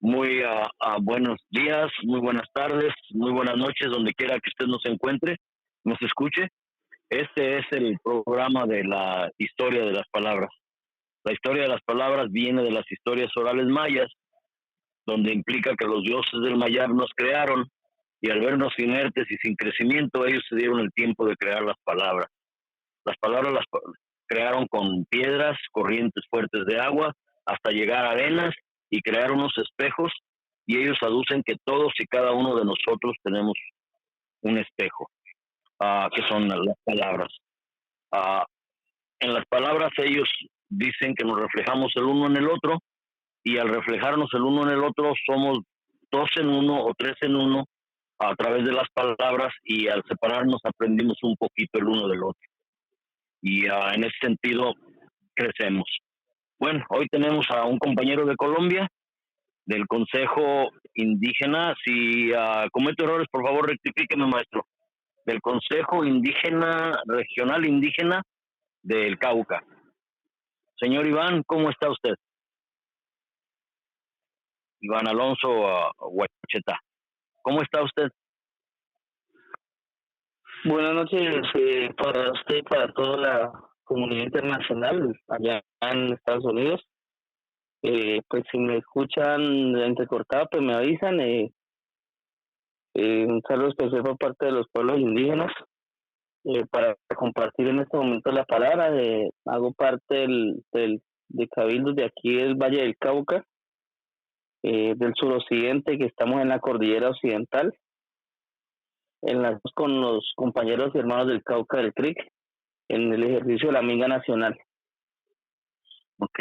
Buenos días, muy buenas tardes, muy buenas noches, donde quiera que usted nos encuentre, nos escuche. Este es el programa de la historia de las palabras. La historia de las palabras viene de las historias orales mayas, donde implica que los dioses del mayar nos crearon y al vernos inertes y sin crecimiento, ellos se dieron el tiempo de crear las palabras. Las palabras crearon con piedras, corrientes fuertes de agua, hasta llegar a arenas y crear unos espejos, y ellos aducen que todos y cada uno de nosotros tenemos un espejo, que son las palabras. Ah, en las palabras ellos dicen que nos reflejamos el uno en el otro, y al reflejarnos el uno en el otro somos dos en uno o tres en uno a través de las palabras, y al separarnos aprendimos un poquito el uno del otro. Y en ese sentido crecemos. Bueno, hoy tenemos a un compañero de Colombia, del Consejo Indígena. Si cometo errores, por favor, rectifíqueme, maestro. Del Consejo Indígena, Regional Indígena del Cauca. Señor Iván, ¿cómo está usted? Iván Alonso Huacheta. ¿Cómo está usted? Buenas noches para usted y para toda la comunidad internacional allá en Estados Unidos. Pues si me escuchan entrecortado, pues me avisan. Un saludo especial por parte de los pueblos indígenas para compartir en este momento la palabra. Hago parte de Cabildo de aquí del Valle del Cauca, del suroccidente, que estamos en la cordillera occidental, con los compañeros y hermanos del Cauca del CRIC, en el ejercicio de la Minga Nacional. Ok.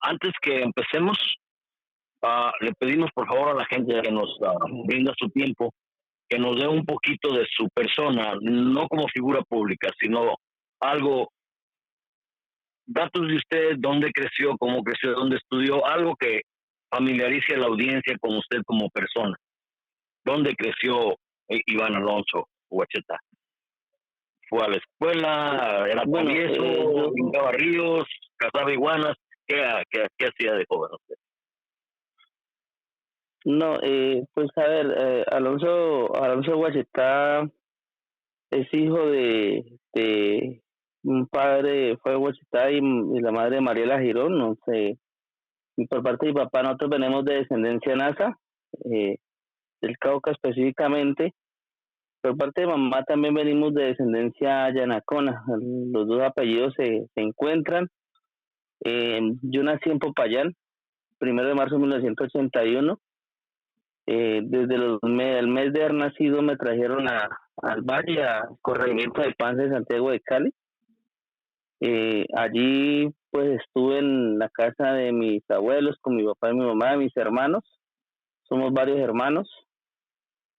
Antes que empecemos, le pedimos por favor a la gente que nos brinda su tiempo, que nos dé un poquito de su persona, no como figura pública, sino algo, datos de usted, dónde creció, cómo creció, dónde estudió, algo que familiarice a la audiencia con usted como persona. ¿Dónde creció Iván Alonso Huacheta? ¿Fue a la escuela? ¿Era travieso? ¿Pintaba ríos? ¿Cazaba iguanas? ¿Qué hacía de joven usted? No, pues a ver, Alonso Huacheta es hijo de un padre, fue Huacheta, y la madre Mariela Girón, no sé. Y por parte de mi papá, nosotros venimos de descendencia nasa, del Cauca específicamente. Por parte de mamá también venimos de descendencia yanacona. Los dos apellidos se encuentran. Yo nací en Popayán, 1 de marzo de 1981. Desde el mes de haber nacido me trajeron al valle, a corregimiento de Panza de Santiago de Cali. Allí pues estuve en la casa de mis abuelos, con mi papá y mi mamá, mis hermanos. Somos varios hermanos.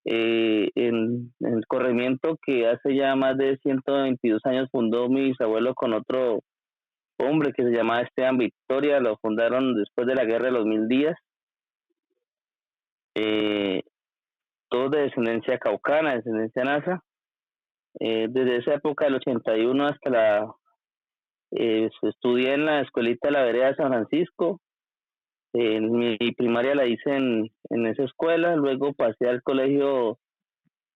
En el corregimiento que hace ya más de 122 años fundó mi bisabuelo con otro hombre que se llamaba Esteban Victoria. Lo fundaron después de la guerra de los 1000 días. Todos de descendencia caucana, descendencia nasa. Desde esa época del 81 hasta estudié en la escuelita de la vereda de San Francisco. Mi primaria la hice en esa escuela. Luego pasé al colegio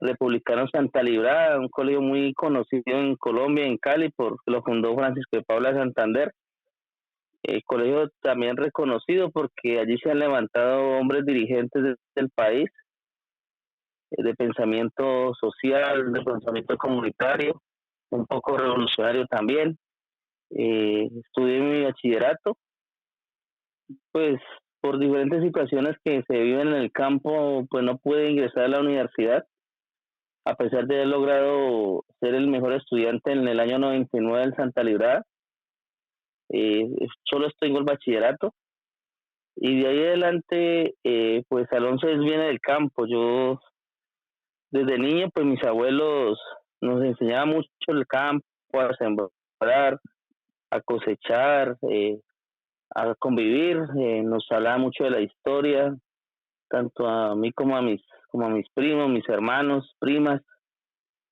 republicano Santa Librada, un colegio muy conocido en Colombia, en Cali, porque lo fundó Francisco de Paula Santander. Colegio también reconocido porque allí se han levantado hombres dirigentes del país, de pensamiento social, de pensamiento comunitario, un poco revolucionario también. Estudié mi bachillerato, pues por diferentes situaciones que se viven en el campo, pues no pude ingresar a la universidad, a pesar de haber logrado ser el mejor estudiante en el año 99 en Santa Librada. Solo tengo el bachillerato, y de ahí adelante, pues Alonso viene del campo. Yo desde niño, pues mis abuelos nos enseñaban mucho el campo, a sembrar, a cosechar, a convivir. Nos hablaba mucho de la historia, tanto a mí como a mis primos, mis hermanos, primas.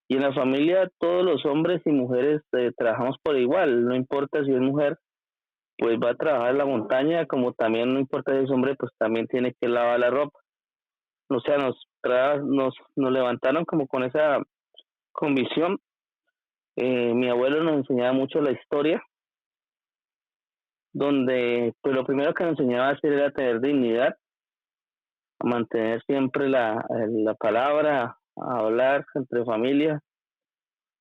Y en la familia todos los hombres y mujeres trabajamos por igual, no importa si es mujer pues va a trabajar en la montaña, como también no importa si es hombre, pues también tiene que lavar la ropa. O sea, nos levantaron como con esa convicción. Mi abuelo nos enseñaba mucho la historia, donde pues lo primero que nos enseñaba a hacer era tener dignidad, a mantener siempre la palabra, a hablar entre familia,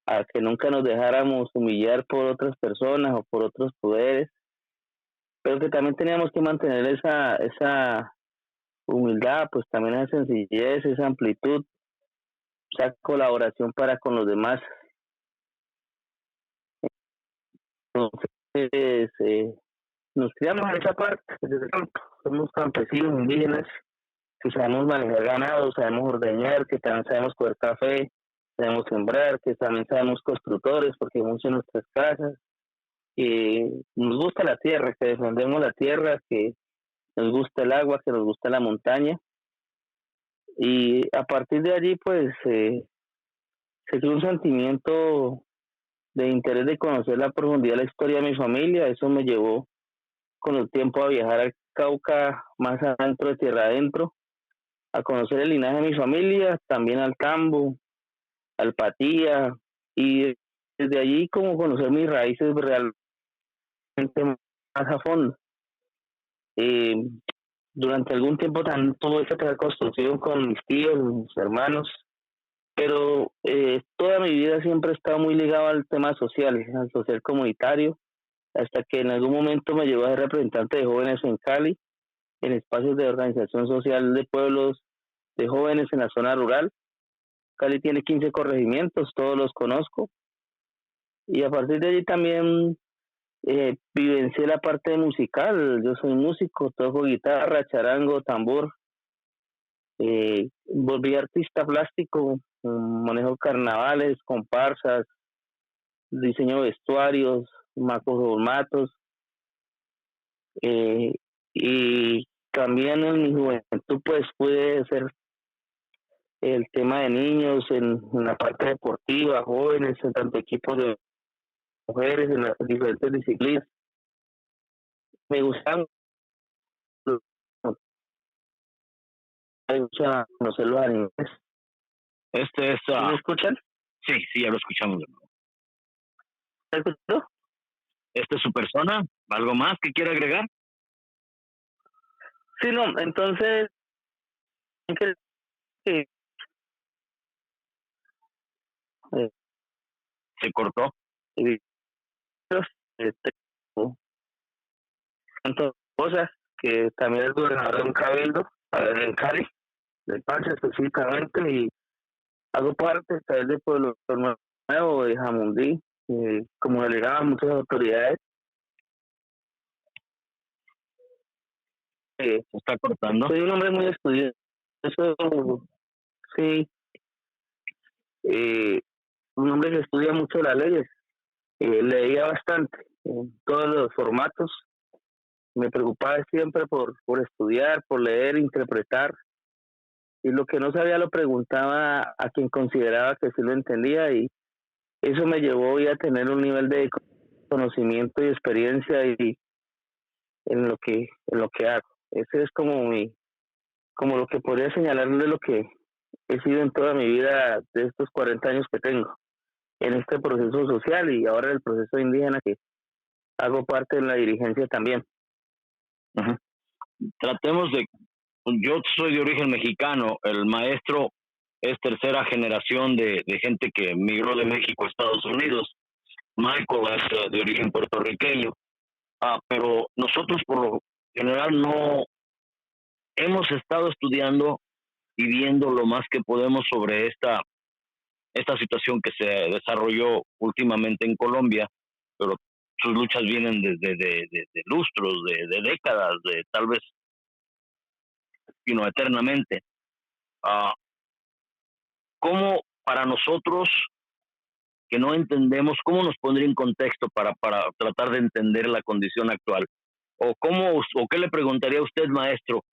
a que nunca nos dejáramos humillar por otras personas o por otros poderes, pero que también teníamos que mantener esa humildad, pues también esa sencillez, esa amplitud, esa colaboración para con los demás. Entonces, nos criamos en esa parte, desde el campo. Somos campesinos, indígenas, que sabemos manejar ganado, sabemos ordeñar, que también sabemos coger café, sabemos sembrar, que también sabemos constructores, porque vivimos en nuestras casas, que nos gusta la tierra, que defendemos la tierra, que nos gusta el agua, que nos gusta la montaña. Y a partir de allí, pues, se creó un sentimiento de interés de conocer la profundidad de la historia de mi familia. Eso me llevó con el tiempo a viajar al Cauca, más adentro de tierra adentro, a conocer el linaje de mi familia, también al Tambo, al Patía, y desde allí como conocer mis raíces realmente más a fondo. Eh, durante algún tiempo también tuve que hacer construcción con mis tíos, mis hermanos, pero toda mi vida siempre he estado muy ligado al tema social, al social comunitario, hasta que en algún momento me llevó a ser representante de jóvenes en Cali, en espacios de organización social de pueblos de jóvenes en la zona rural. Cali tiene 15 corregimientos, todos los conozco, y a partir de allí también vivencié la parte musical. Yo soy músico, toco guitarra, charango, tambor, volví artista plástico, manejo carnavales, comparsas, diseño de vestuarios, macroformatos, eh, y también en mi juventud pues pude hacer el tema de niños en la parte deportiva, jóvenes, en tanto equipos de mujeres, en las diferentes disciplinas. Me gustan, me gusta conocer los animales. Este es, ¿Sí me escuchan? sí, sí, ya lo escuchamos de nuevo. ¿Me escuchó? ¿Esta es su persona? ¿Algo más que quiera agregar? Sí, no, entonces, que, que, eh, Se cortó. este, tantas cosas, que también es gobernador de un cabildo en Cali, de Paz específicamente, y hago parte también del pueblo nuevo de Jamundí, como delegado a muchas autoridades. Se está cortando. Soy un hombre muy estudioso, sí, un hombre que estudia mucho las leyes, leía bastante en todos los formatos, me preocupaba siempre por estudiar, por leer, interpretar, y lo que no sabía lo preguntaba a quien consideraba que sí lo entendía, y eso me llevó hoy a tener un nivel de conocimiento y experiencia y en lo que hago. Ese es como lo que podría señalar de lo que he sido en toda mi vida de estos 40 años que tengo en este proceso social y ahora en el proceso indígena que hago parte de la dirigencia también. Ajá. Tratemos de, yo soy de origen mexicano, el maestro es tercera generación de gente que migró de México a Estados Unidos. Michael es de origen puertorriqueño, pero nosotros por lo general no hemos estado estudiando y viendo lo más que podemos sobre esta situación que se desarrolló últimamente en Colombia, pero sus luchas vienen desde de lustros, de décadas, de tal vez eternamente. ¿Cómo para nosotros que no entendemos, cómo nos pondría en contexto para tratar de entender la condición actual? ¿O qué le preguntaría a usted, maestro,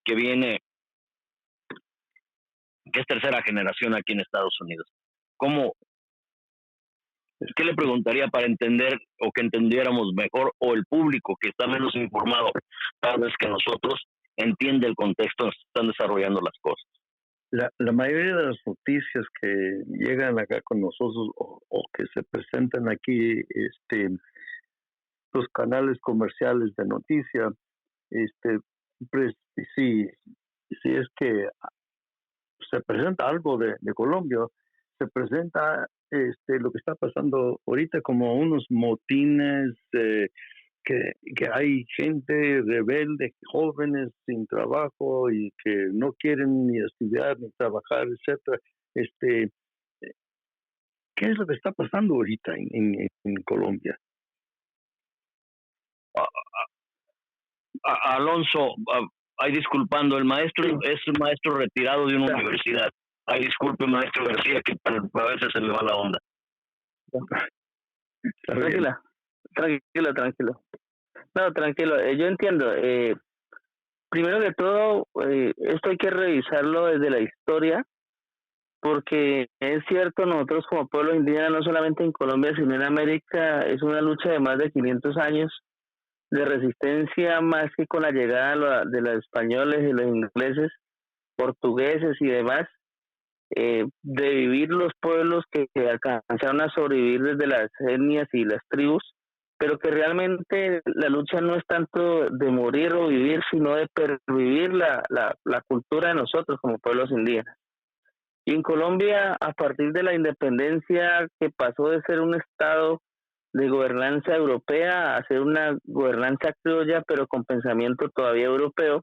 que viene, que es tercera generación aquí en Estados Unidos? ¿Cómo ¿Qué le preguntaría para entender o que entendiéramos mejor, o el público que está menos informado tal vez que nosotros entiende el contexto en que se están desarrollando las cosas? La mayoría de las noticias que llegan acá con nosotros o que se presentan aquí, los canales comerciales de noticias, este, pues, si, si es que se presenta algo de Colombia, se presenta lo que está pasando ahorita como unos motines, que hay gente rebelde, jóvenes sin trabajo y que no quieren ni estudiar ni trabajar, etcétera. Este, ¿Qué es lo que está pasando ahorita en Colombia? Alonso, ay, disculpando, el maestro es un maestro retirado de una universidad. Ay, disculpe, maestro García, que a veces se me va la onda. Tranquilo. No, tranquilo. Yo entiendo. Primero que todo, esto hay que revisarlo desde la historia, porque es cierto, nosotros como pueblo indígena, no solamente en Colombia, sino en América, es una lucha de más de 500 años de resistencia, más que con la llegada de los españoles y los ingleses, portugueses y demás, de vivir los pueblos que alcanzaron a sobrevivir desde las etnias y las tribus, pero que realmente la lucha no es tanto de morir o vivir, sino de pervivir la cultura de nosotros como pueblos indígenas. Y en Colombia, a partir de la independencia, que pasó de ser un estado de gobernanza europea a ser una gobernanza criolla, pero con pensamiento todavía europeo,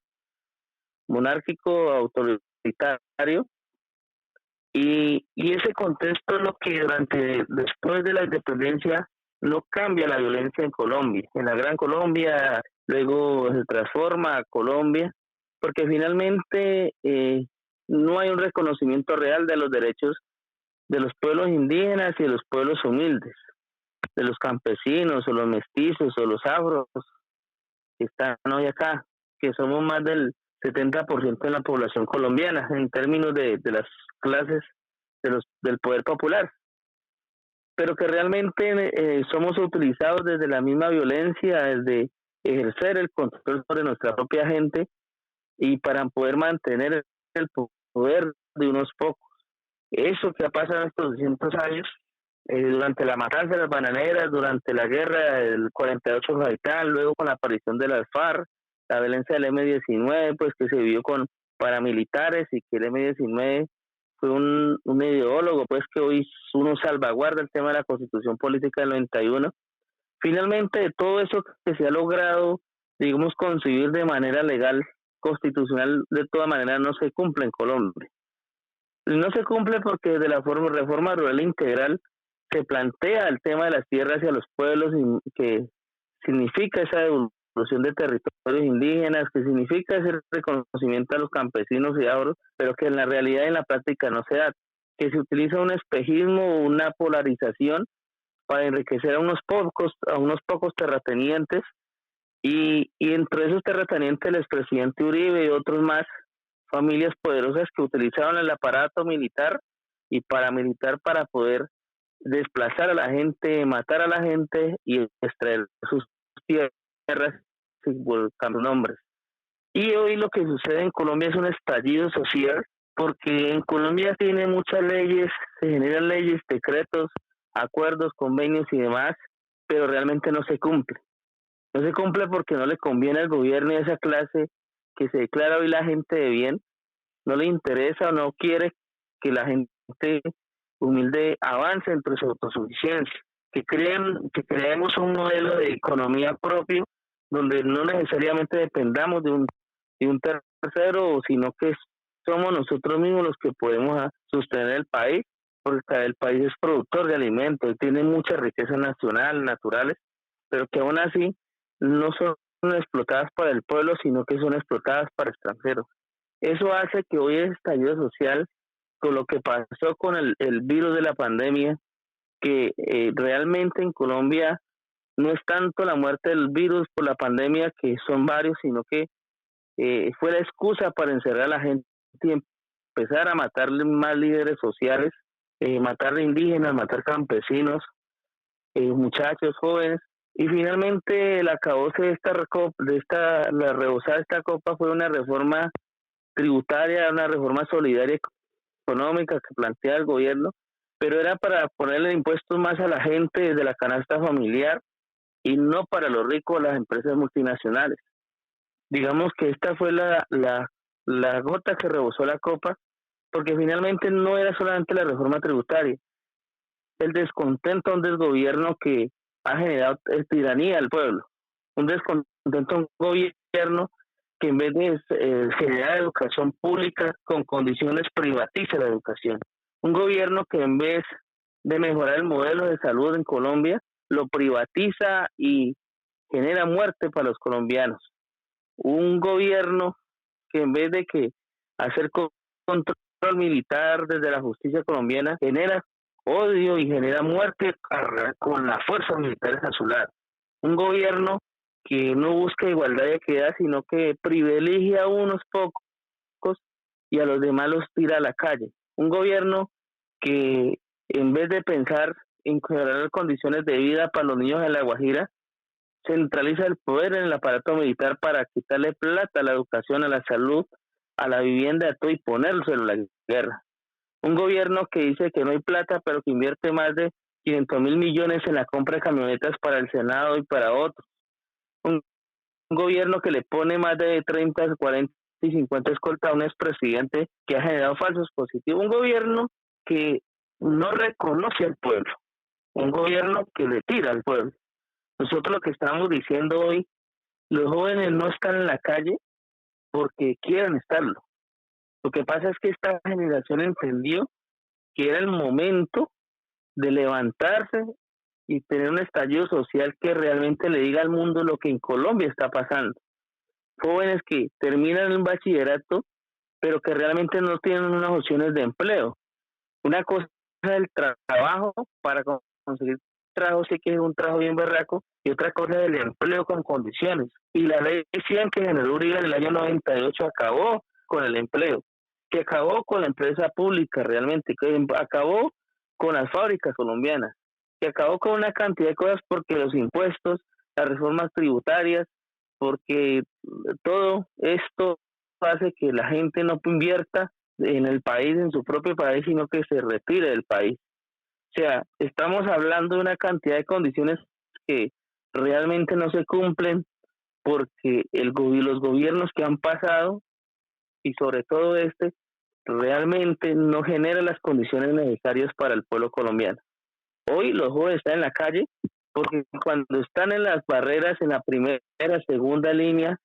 monárquico, autoritario, y ese contexto es lo que después de la independencia no cambia la violencia en Colombia. En la Gran Colombia luego se transforma a Colombia, porque finalmente no hay un reconocimiento real de los derechos de los pueblos indígenas y de los pueblos humildes, de los campesinos o los mestizos o los afros que están hoy acá, que somos más del 70% de la población colombiana en términos de las clases del poder popular, pero que realmente somos utilizados desde la misma violencia, desde ejercer el control sobre nuestra propia gente y para poder mantener el poder de unos pocos. Eso que ha pasado en estos 200 años, durante la matanza de las bananeras, durante la guerra del 48 radical, luego con la aparición de las FARC, la violencia del M-19, pues que se vivió con paramilitares y que el M-19 fue un ideólogo, pues que hoy uno salvaguarda el tema de la Constitución Política del 91. Finalmente, todo eso que se ha logrado, digamos, concebir de manera legal, constitucional, de toda manera no se cumple en Colombia. No se cumple porque desde la reforma rural integral se plantea el tema de las tierras y a los pueblos, que significa esa devolución de territorios indígenas, que significa ese reconocimiento a los campesinos y afros, pero que en la realidad y en la práctica no se da, que se utiliza un espejismo o una polarización para enriquecer a unos pocos terratenientes, y entre esos terratenientes el expresidente Uribe y otros más, familias poderosas que utilizaban el aparato militar y paramilitar para poder desplazar a la gente, matar a la gente y extraer sus tierras sin buscar nombres. Y hoy lo que sucede en Colombia es un estallido social, porque en Colombia tiene muchas leyes, se generan leyes, decretos, acuerdos, convenios y demás, pero realmente no se cumple. No se cumple porque no le conviene al gobierno y a esa clase que se declara hoy la gente de bien, no le interesa o no quiere que la gente humilde avance entre su autosuficiencia, que creemos un modelo de economía propio donde no necesariamente dependamos de un tercero, sino que somos nosotros mismos los que podemos sostener el país, porque el país es productor de alimentos, tiene muchas riquezas naturales, pero que aún así no son explotadas para el pueblo, sino que son explotadas para extranjeros. Eso hace que hoy el estallido social, con lo que pasó con el virus de la pandemia, que realmente en Colombia no es tanto la muerte del virus por la pandemia, que son varios, sino que fue la excusa para encerrar a la gente y empezar a matarle más líderes sociales, matar indígenas, matar campesinos, muchachos, jóvenes. Y finalmente el acabose la rebosada de esta copa fue una reforma tributaria, una reforma solidaria económica que plantea el gobierno, pero era para ponerle impuestos más a la gente desde la canasta familiar y no para los ricos o las empresas multinacionales. Digamos que esta fue la gota que rebosó la copa, porque finalmente no era solamente la reforma tributaria, el descontento de un desgobierno que ha generado tiranía al pueblo, un descontento de un gobierno que en vez de generar educación pública con condiciones privatiza la educación, un gobierno que en vez de mejorar el modelo de salud en Colombia, lo privatiza y genera muerte para los colombianos, un gobierno que en vez de que hacer control militar desde la justicia colombiana, genera odio y genera muerte con las fuerzas militares a su lado. Un gobierno que no busca igualdad y equidad, sino que privilegia a unos pocos y a los demás los tira a la calle. Un gobierno que en vez de pensar en mejorar condiciones de vida para los niños en La Guajira, centraliza el poder en el aparato militar para quitarle plata a la educación, a la salud, a la vivienda, a todo y ponérselo a la guerra. Un gobierno que dice que no hay plata, pero que invierte más de 500.000 millones en la compra de camionetas para el Senado y para otros. Un gobierno que le pone más de 30, 40 y 50 escoltas a un expresidente que ha generado falsos positivos. Un gobierno que no reconoce al pueblo. Un gobierno que le tira al pueblo. Nosotros lo que estamos diciendo hoy, los jóvenes no están en la calle porque quieren estarlo. Lo que pasa es que esta generación entendió que era el momento de levantarse y tener un estallido social que realmente le diga al mundo lo que en Colombia está pasando. Jóvenes que terminan el bachillerato, pero que realmente no tienen unas opciones de empleo. Una cosa es el trabajo, para conseguir trabajo sí que es un trabajo bien berraco, y otra cosa es el empleo con condiciones. Y la ley 100 que generó Uribe en el año 98 acabó con el empleo, que acabó con la empresa pública realmente, que acabó con las fábricas colombianas, que acabó con una cantidad de cosas porque los impuestos, las reformas tributarias, porque todo esto hace que la gente no invierta en el país, en su propio país, sino que se retire del país. O sea, estamos hablando de una cantidad de condiciones que realmente no se cumplen porque los gobiernos que han pasado, y sobre todo realmente no generan las condiciones necesarias para el pueblo colombiano. Hoy los jóvenes están en la calle porque cuando están en las barreras, en la primera, segunda línea,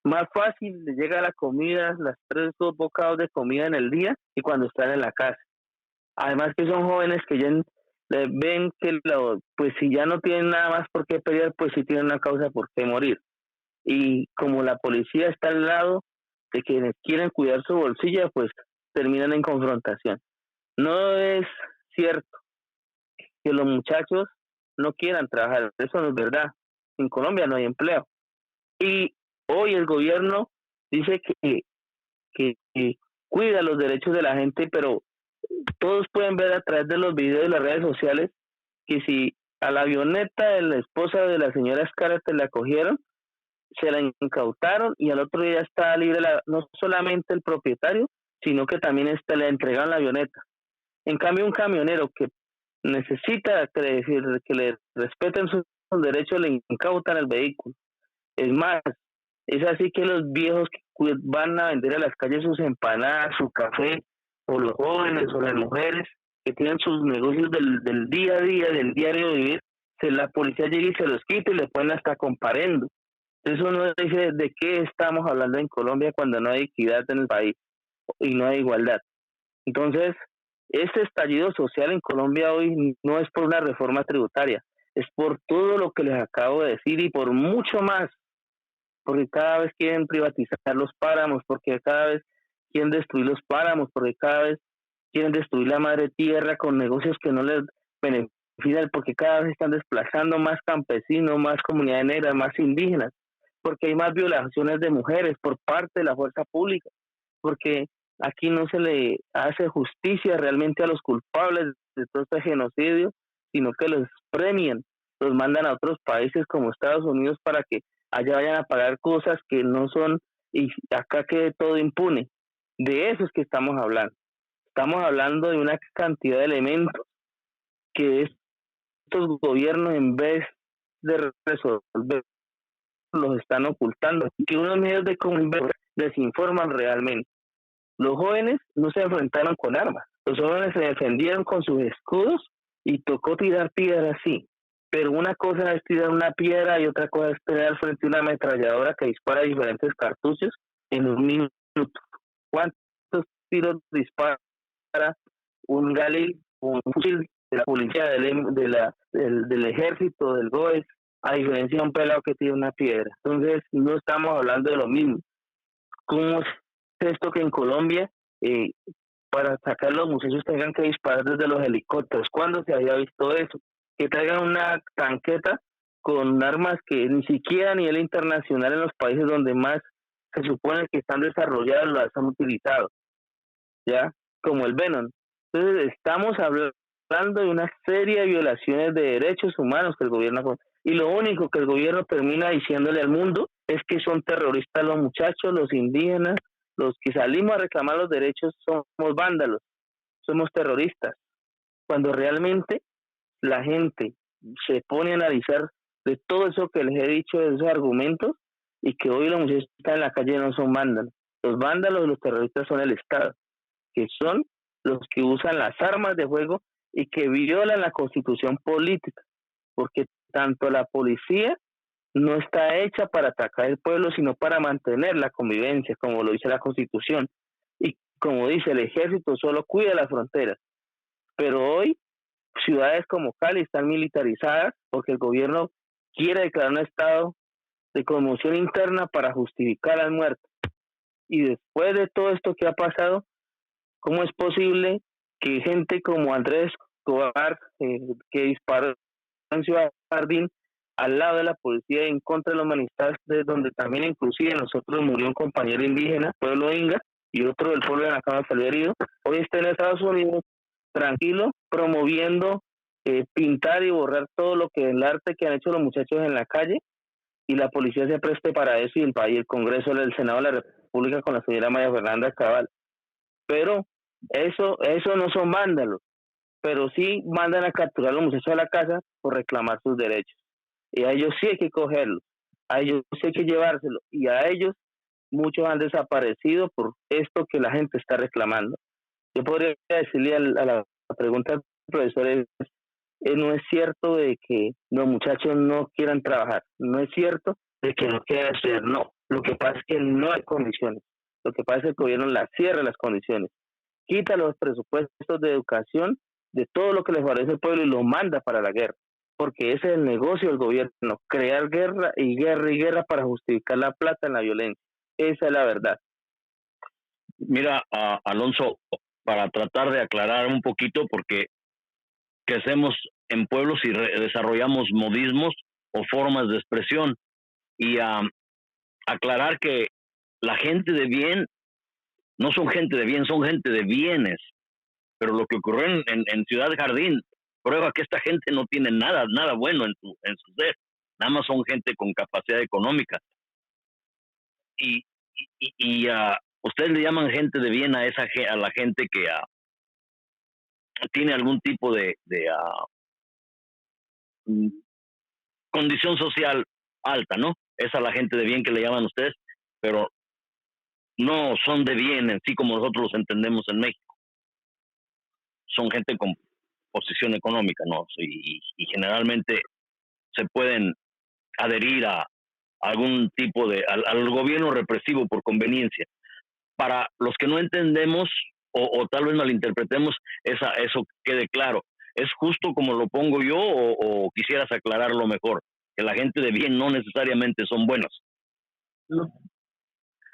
más fácil les llega la comida, las 2 bocados de comida en el día, y cuando están en la casa. Además que son jóvenes que ya ven que pues si ya no tienen nada más por qué pelear, pues sí tienen una causa por qué morir. Y como la policía está al lado de quienes quieren cuidar su bolsillo, pues terminan en confrontación. No es cierto que los muchachos no quieran trabajar, eso no es verdad. En Colombia no hay empleo. Y hoy el gobierno dice que cuida los derechos de la gente, pero todos pueden ver a través de los videos de las redes sociales que si a la avioneta de la esposa de la señora Escárate la cogieron, se la incautaron y al otro día está libre no solamente el propietario, sino que también le entregaron la avioneta. En cambio, un camionero que necesita que le respeten sus derechos, le incautan el vehículo. Es más, es así que los viejos que van a vender a las calles sus empanadas, su café, o los jóvenes o las mujeres que tienen sus negocios del día a día, del diario vivir, la policía llega y se los quita y le ponen hasta comparendo. Eso no dice de qué estamos hablando en Colombia cuando no hay equidad en el país y no hay igualdad. Entonces, este estallido social en Colombia hoy no es por una reforma tributaria, es por todo lo que les acabo de decir y por mucho más, porque cada vez quieren privatizar los páramos, porque cada vez quieren destruir los páramos, porque cada vez quieren destruir la madre tierra con negocios que no les benefician, porque cada vez están desplazando más campesinos, más comunidades negras, más indígenas, porque hay más violaciones de mujeres por parte de la fuerza pública, porque aquí no se le hace justicia realmente a los culpables de todo este genocidio, sino que los premian, los mandan a otros países como Estados Unidos para que allá vayan a pagar cosas que no son y acá quede todo impune. De eso es que estamos hablando. Estamos hablando de una cantidad de elementos que estos gobiernos, en vez de resolver, los están ocultando y que unos medios de comunicación desinforman realmente. Los jóvenes no se enfrentaron con armas, los jóvenes se defendieron con sus escudos y tocó tirar piedras, sí, pero una cosa es tirar una piedra y otra cosa es tener frente a una ametralladora que dispara diferentes cartuchos en un minuto. ¿Cuántos tiros dispara un Galil, un fusil de la policía, del ejército, del GOES, a diferencia de un pelado que tira una piedra? Entonces no estamos hablando de lo mismo. ¿Cómo es esto que en Colombia para sacar los muchachos tengan que disparar desde los helicópteros? ¿Cuándo se había visto eso? Que traigan una tanqueta con armas que ni siquiera a nivel internacional en los países donde más se supone que están desarrolladas las han utilizado, ¿ya? Como el Venom. Entonces estamos hablando de una serie de violaciones de derechos humanos que el gobierno... Y lo único que el gobierno termina diciéndole al mundo es que son terroristas los muchachos, los indígenas, los que salimos a reclamar los derechos somos vándalos, somos terroristas. Cuando realmente la gente se pone a analizar de todo eso que les he dicho, de esos argumentos, y que hoy los muchachos que están en la calle no son vándalos. Los vándalos y los terroristas son el Estado, que son los que usan las armas de fuego y que violan la constitución política, porque tanto la policía no está hecha para atacar el pueblo, sino para mantener la convivencia, como lo dice la Constitución. Y como dice, el ejército solo cuida las fronteras. Pero hoy, ciudades como Cali están militarizadas porque el gobierno quiere declarar un estado de conmoción interna para justificar las muertes. Y después de todo esto que ha pasado, ¿cómo es posible que gente como Andrés Escobar, que disparó en Ciudad Jardín, al lado de la policía en contra de los manifestantes, donde también inclusive nosotros murió un compañero indígena, pueblo Inga, y otro del pueblo de Nacama salió herido, hoy está en Estados Unidos tranquilo, promoviendo pintar y borrar todo lo que el arte que han hecho los muchachos en la calle, y la policía se preste para eso, y el Congreso del Senado de la República con la señora María Fernanda Cabal. Pero eso no son vándalos, pero sí mandan a capturar a los muchachos a la casa por reclamar sus derechos. Y a ellos sí hay que cogerlos, a ellos sí hay que llevárselos, y a ellos muchos han desaparecido por esto que la gente está reclamando. Yo podría decirle a la pregunta del profesor, no es cierto de que los muchachos no quieran trabajar, no es cierto de que no quieran estudiar, no. Lo que pasa es que no hay condiciones, lo que pasa es que el gobierno las cierra las condiciones, quita los presupuestos de educación de todo lo que le favorece al pueblo y lo manda para la guerra, porque ese es el negocio del gobierno, crear guerra y guerra y guerra para justificar la plata en la violencia. Esa es la verdad. Mira, Alonso, para tratar de aclarar un poquito, porque crecemos en pueblos y desarrollamos modismos o formas de expresión, y aclarar que la gente de bien no son gente de bien, son gente de bienes. Pero lo que ocurrió en Ciudad Jardín prueba que esta gente no tiene nada bueno en su ser. Nada más son gente con capacidad económica. Y ustedes le llaman gente de bien a la gente que tiene algún tipo de condición social alta, ¿no? Esa es la gente de bien que le llaman ustedes, pero no son de bien en sí como nosotros los entendemos en México. Son gente con posición económica, ¿no? Y generalmente se pueden adherir a algún tipo al gobierno represivo por conveniencia. Para los que no entendemos o tal vez malinterpretemos, eso quede claro. ¿Es justo como lo pongo yo o quisieras aclararlo mejor? Que la gente de bien no necesariamente son buenos. No.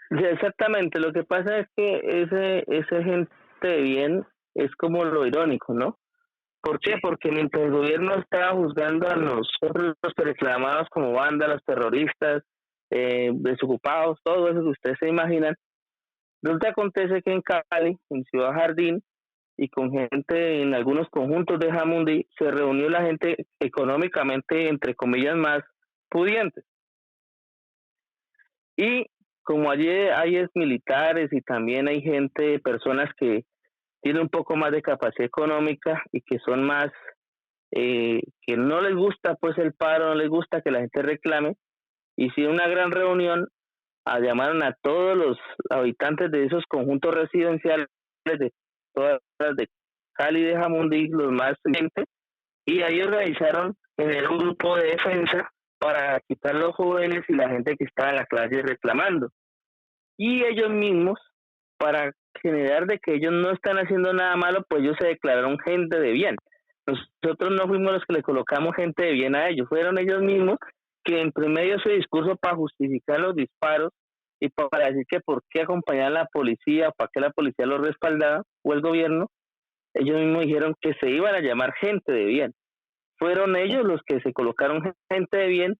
Sí, exactamente, lo que pasa es que ese gente de bien es como lo irónico, ¿no? ¿Por qué? Porque mientras el gobierno estaba juzgando a nosotros los reclamados como vándalos, terroristas, desocupados, todo eso que ustedes se imaginan, resulta acontece que en Cali, en Ciudad Jardín, y con gente en algunos conjuntos de Jamundí, se reunió la gente económicamente, entre comillas, más pudiente. Y como allí hay es militares y también hay gente, personas que tienen un poco más de capacidad económica y que son más, que no les gusta pues el paro, no les gusta que la gente reclame, hicieron una gran reunión, llamaron a todos los habitantes de esos conjuntos residenciales de todas las de Cali, de Jamundí, los más gente, y ahí organizaron en un grupo de defensa para quitar los jóvenes y la gente que estaba en la calle reclamando. Y ellos mismos, para generar de que ellos no están haciendo nada malo, pues ellos se declararon gente de bien. Nosotros no fuimos los que le colocamos gente de bien a ellos, fueron ellos mismos que en medio de su discurso para justificar los disparos y para decir que por qué acompañar a la policía, para qué la policía los respaldaba o el gobierno, ellos mismos dijeron que se iban a llamar gente de bien. Fueron ellos los que se colocaron gente de bien,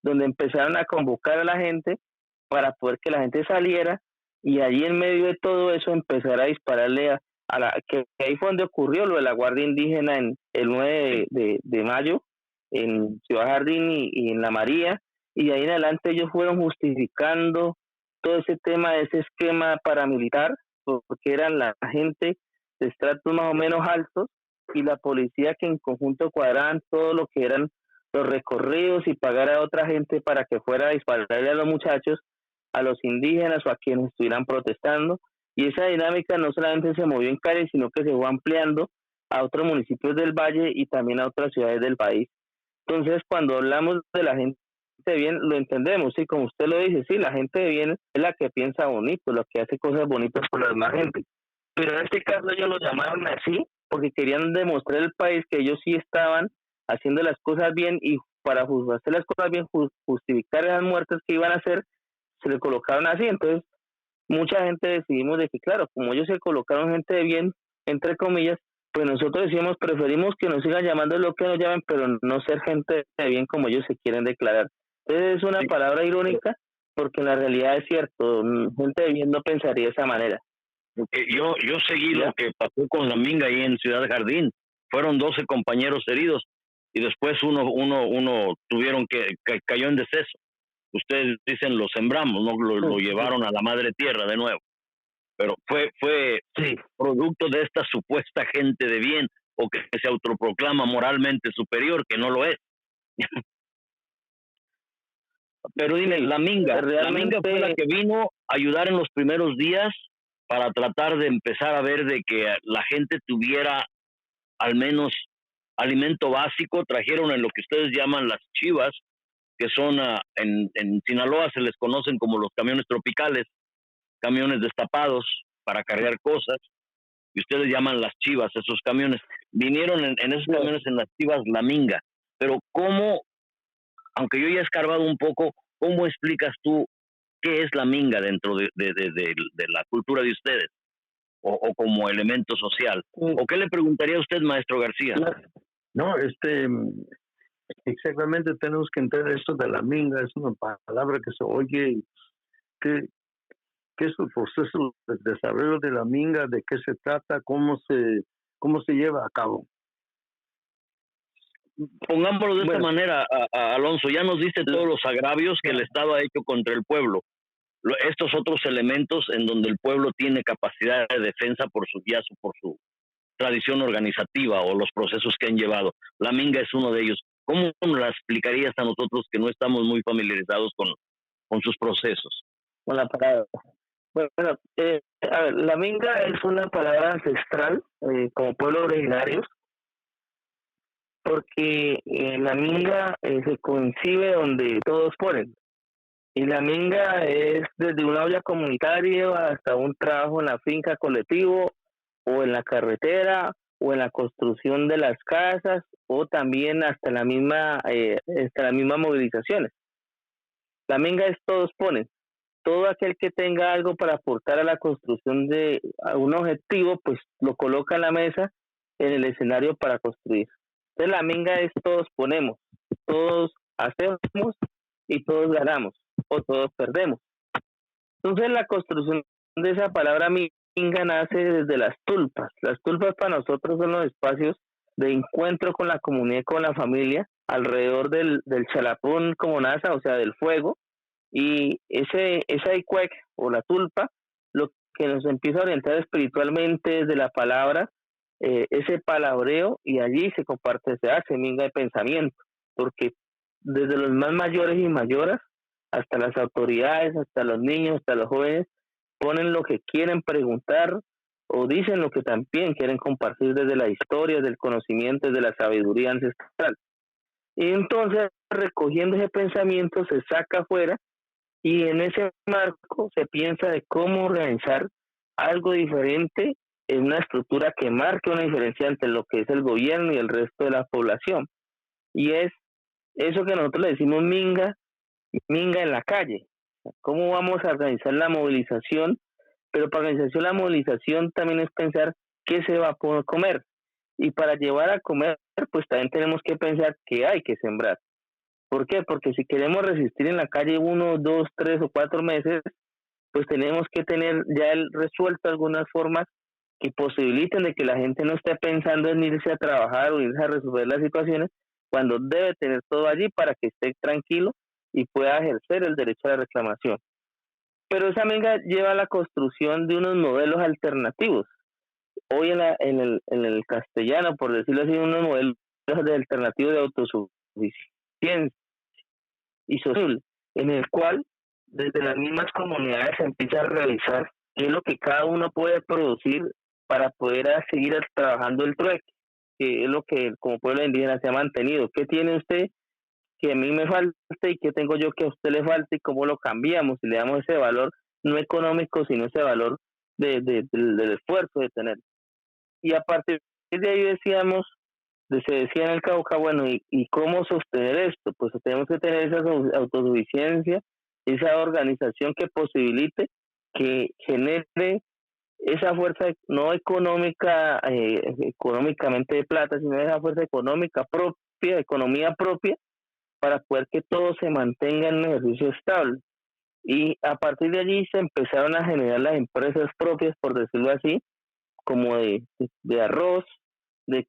donde empezaron a convocar a la gente para poder que la gente saliera, y allí en medio de todo eso empezar a dispararle a la que ahí fue donde ocurrió lo de la Guardia Indígena en el 9 de mayo en Ciudad Jardín y en La María, y de ahí en adelante ellos fueron justificando todo ese tema de ese esquema paramilitar, porque eran la gente de estratos más o menos altos y la policía que en conjunto cuadraban todo lo que eran los recorridos y pagar a otra gente para que fuera a dispararle a los muchachos, a los indígenas o a quienes estuvieran protestando. Y esa dinámica no solamente se movió en Cali, sino que se fue ampliando a otros municipios del Valle y también a otras ciudades del país. Entonces, cuando hablamos de la gente de bien, lo entendemos, sí, como usted lo dice, sí, la gente de bien es la que piensa bonito, la que hace cosas bonitas por la demás gente. Pero en este caso ellos lo llamaron así porque querían demostrar al país que ellos sí estaban haciendo las cosas bien, y para hacer las cosas bien, justificar esas muertes que iban a hacer, se le colocaron así. Entonces, mucha gente decidimos de que, claro, como ellos se colocaron gente de bien, entre comillas, pues nosotros decimos, preferimos que nos sigan llamando lo que nos llamen, pero no ser gente de bien como ellos se quieren declarar. Entonces es una palabra irónica, porque en la realidad es cierto, gente de bien no pensaría de esa manera. Yo seguí lo que pasó con la minga ahí en Ciudad Jardín. Fueron 12 compañeros heridos y después uno tuvieron que cayó en deceso. Ustedes dicen lo sembramos, no lo llevaron a la madre tierra de nuevo. Pero fue sí, producto de esta supuesta gente de bien, o que se autoproclama moralmente superior, que no lo es. Pero dime, la minga fue la que vino a ayudar en los primeros días para tratar de empezar a ver de que la gente tuviera al menos alimento básico. Trajeron en lo que ustedes llaman las chivas, que son en Sinaloa se les conocen como los camiones tropicales, camiones destapados para cargar cosas, y ustedes llaman las chivas esos camiones. Vinieron en esos camiones, en las chivas, la minga. Pero ¿cómo, aunque yo ya he escarbado un poco, cómo explicas tú qué es la minga dentro de la cultura de ustedes, o como elemento social? ¿O qué le preguntaría a usted, maestro García? No, exactamente, tenemos que entender esto de la minga. Es una palabra que se oye, que es el proceso de desarrollo de la minga, de qué se trata, cómo se lleva a cabo. Pongámoslo de esta manera, Alonso, ya nos diste todos los agravios que el Estado ha hecho contra el pueblo. Estos otros elementos en donde el pueblo tiene capacidad de defensa por su tradición organizativa o los procesos que han llevado. La minga es uno de ellos. ¿Cómo nos la explicarías a nosotros que no estamos muy familiarizados con sus procesos? Con la palabra. Bueno, a ver, la minga es una palabra ancestral como pueblos originarios, porque la minga se concibe donde todos ponen. Y la minga es desde una olla comunitaria hasta un trabajo en la finca colectivo, o en la carretera, o en la construcción de las casas, o también hasta las mismas movilizaciones. La minga es todos ponen. Todo aquel que tenga algo para aportar a la construcción de un objetivo, pues lo coloca en la mesa, en el escenario para construir. Entonces la minga es todos ponemos, todos hacemos y todos ganamos, o todos perdemos. Entonces la construcción de esa palabra minga Minga nace desde las tulpas. Las tulpas para nosotros son los espacios de encuentro con la comunidad y con la familia alrededor del chalapón como NASA, o sea, del fuego. Y esa icuec o la tulpa, lo que nos empieza a orientar espiritualmente desde la palabra, ese palabreo, y allí se comparte, se hace minga de pensamiento, porque desde los más mayores y mayoras, hasta las autoridades, hasta los niños, hasta los jóvenes, ponen lo que quieren preguntar o dicen lo que también quieren compartir desde la historia, del conocimiento, desde la sabiduría ancestral. Y entonces, recogiendo ese pensamiento, se saca afuera y en ese marco se piensa de cómo organizar algo diferente en una estructura que marque una diferencia entre lo que es el gobierno y el resto de la población. Y es eso que nosotros le decimos minga, minga en la calle. ¿Cómo vamos a organizar la movilización? Pero para organizar la movilización también es pensar qué se va a poder comer. Y para llevar a comer, pues también tenemos que pensar qué hay que sembrar. ¿Por qué? Porque si queremos resistir en la calle 1, 2, 3 o 4 meses, pues tenemos que tener ya resuelto algunas formas que posibiliten de que la gente no esté pensando en irse a trabajar o irse a resolver las situaciones, cuando debe tener todo allí para que esté tranquilo y pueda ejercer el derecho a la reclamación. Pero esa minga lleva a la construcción de unos modelos alternativos. Hoy en el castellano, por decirlo así, unos modelos alternativos de autosuficiencia y social, en el cual desde las mismas comunidades se empieza a revisar qué es lo que cada uno puede producir para poder seguir trabajando el trueque, que es lo que como pueblo indígena se ha mantenido. ¿Qué tiene usted que a mí me falta y qué tengo yo que a usted le falta y cómo lo cambiamos y le damos ese valor no económico, sino ese valor del esfuerzo de tener? Y a partir de ahí decíamos, se decía en el Cauca, bueno, ¿y cómo sostener esto? Pues tenemos que tener esa autosuficiencia, esa organización que posibilite, que genere esa fuerza no económica, económicamente de plata, sino esa fuerza económica propia, economía propia, para poder que todo se mantenga en un ejercicio estable. Y a partir de allí se empezaron a generar las empresas propias, por decirlo así, como de arroz, de